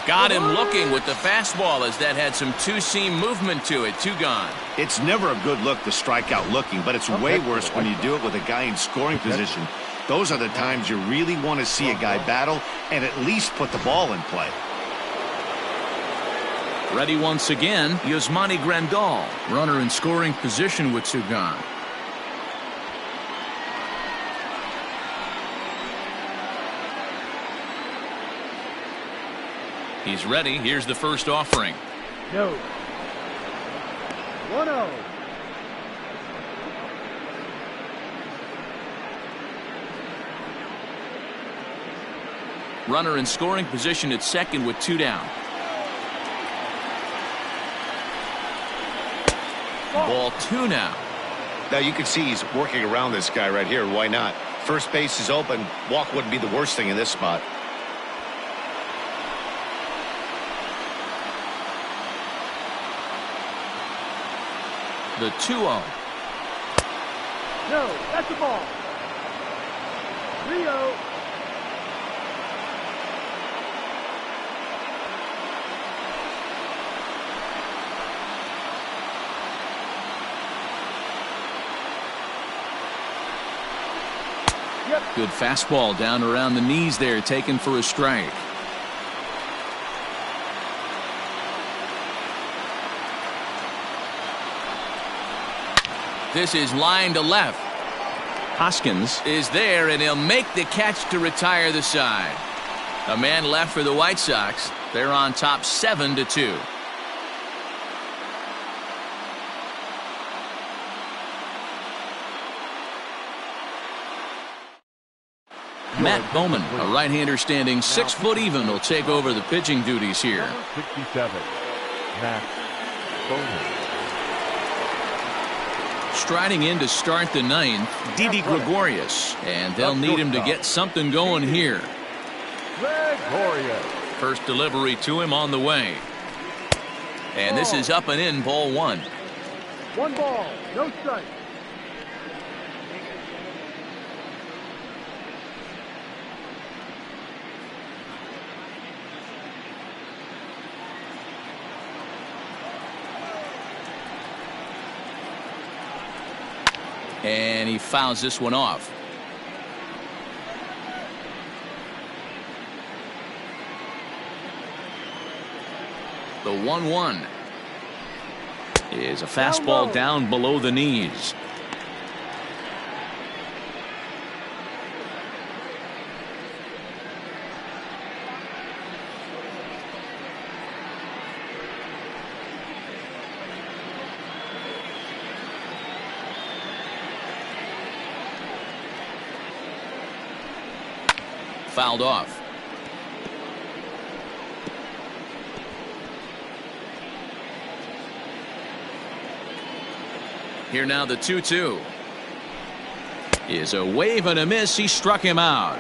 Speaker 1: Got him looking with the fastball as that had some two-seam movement to it. 2 gone.
Speaker 2: It's never a good look to strike out looking, but it's way worse when you do it with a guy in scoring position. Those are the times you really want to see a guy battle and at least put the ball in play.
Speaker 1: Ready once again, Yasmani Grandal. Runner in scoring position with 2 gone. He's ready. Here's the first offering.
Speaker 4: No. 1-0.
Speaker 1: Runner in scoring position at second with 2 down. Ball 2 now.
Speaker 2: Now you can see he's working around this guy right here. Why not? First base is open. Walk wouldn't be the worst thing in this spot.
Speaker 1: The 2-0.
Speaker 4: No, that's the ball. 3-0.
Speaker 1: Good fastball down around the knees there, taken for a strike. This is line to left. Hoskins is there, and he'll make the catch to retire the side. A man left for the White Sox. They're on top 7-2. Matt Bowman, a right-hander standing 6 foot even, will take over the pitching duties here.
Speaker 7: 67, Matt Bowman.
Speaker 1: Striding in to start the 9th, Didi Gregorius, and they'll need him to get something going here.
Speaker 7: Gregorius.
Speaker 1: First delivery to him on the way. And this is up and in, ball 1.
Speaker 4: 1 ball, no strike.
Speaker 1: And he fouls this one off. The 1-1 is a fastball down below the knees. Fouled off. Here now the 2-2 is a wave and a miss. He struck him out.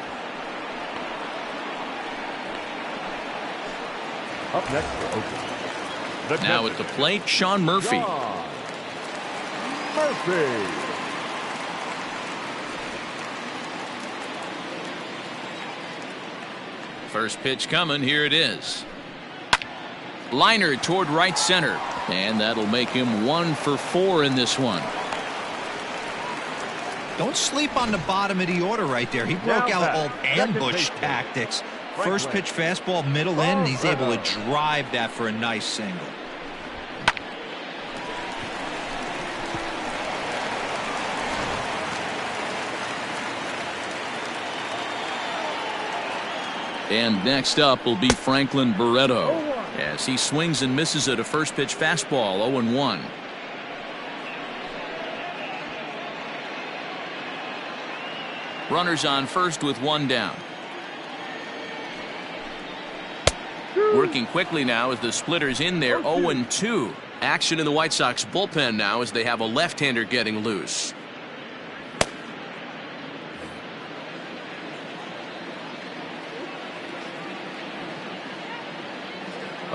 Speaker 7: Up next for Oakland.
Speaker 1: Now at the plate, Sean Murphy.
Speaker 7: Murphy.
Speaker 1: First pitch coming. Here it is. Liner toward right center, and that'll make him 1 for 4 in this one.
Speaker 3: Don't sleep on the bottom of the order right there. He broke out old ambush tactics. First pitch fastball middle in, and he's able to drive that for a nice single.
Speaker 1: And next up will be Franklin Barretto as he swings and misses at a first pitch fastball. 0-1. Runners on first with 1 down. Working quickly now as the splitter's in there. 0-2. Action in the White Sox bullpen now as they have a left-hander getting loose.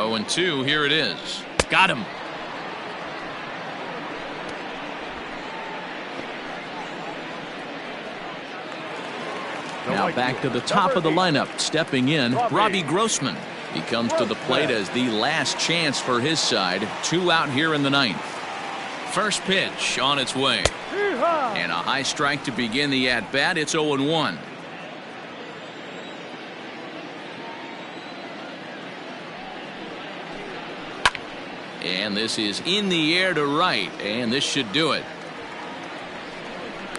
Speaker 1: Oh, and 2, here it is. Got him. Now back to the top of the lineup. Stepping in, Robbie Grossman. He comes to the plate as the last chance for his side. 2 out here in the 9th. First pitch on its way. And a high strike to begin the at-bat. It's 0-1. And this is in the air to right, and this should do it.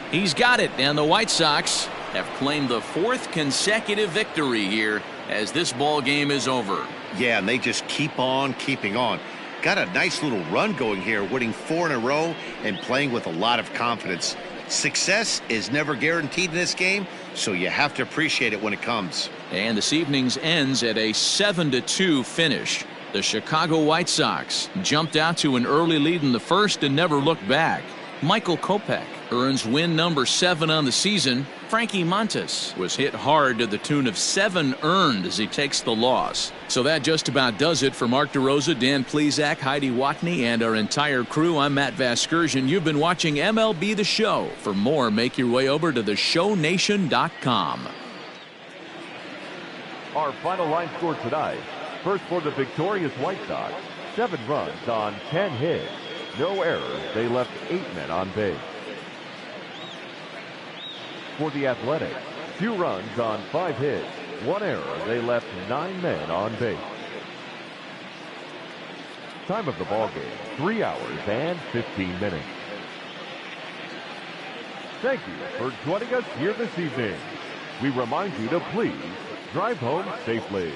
Speaker 1: He's got it, and the White Sox have claimed the 4th consecutive victory here as this ball game is over.
Speaker 2: Yeah, and they just keep on keeping on. Got a nice little run going here, winning 4 in a row and playing with a lot of confidence. Success is never guaranteed in this game, so you have to appreciate it when it comes.
Speaker 1: And this evening's ends at a 7-2 finish. The Chicago White Sox jumped out to an early lead in the first and never looked back. Michael Kopech earns win number 7 on the season. Frankie Montas was hit hard to the tune of 7 earned as he takes the loss. So that just about does it for Mark DeRosa, Dan Plesac, Heidi Watney, and our entire crew. I'm Matt Vasgersian. You've been watching MLB The Show. For more, make your way over to theshownation.com.
Speaker 7: Our final line score tonight. First for the victorious White Sox, 7 runs on 10 hits. No errors. They left 8 men on base. For the Athletics, 2 runs on 5 hits. 1 error. They left 9 men on base. Time of the ball game, 3 hours and 15 minutes. Thank you for joining us here this evening. We remind you to please drive home safely.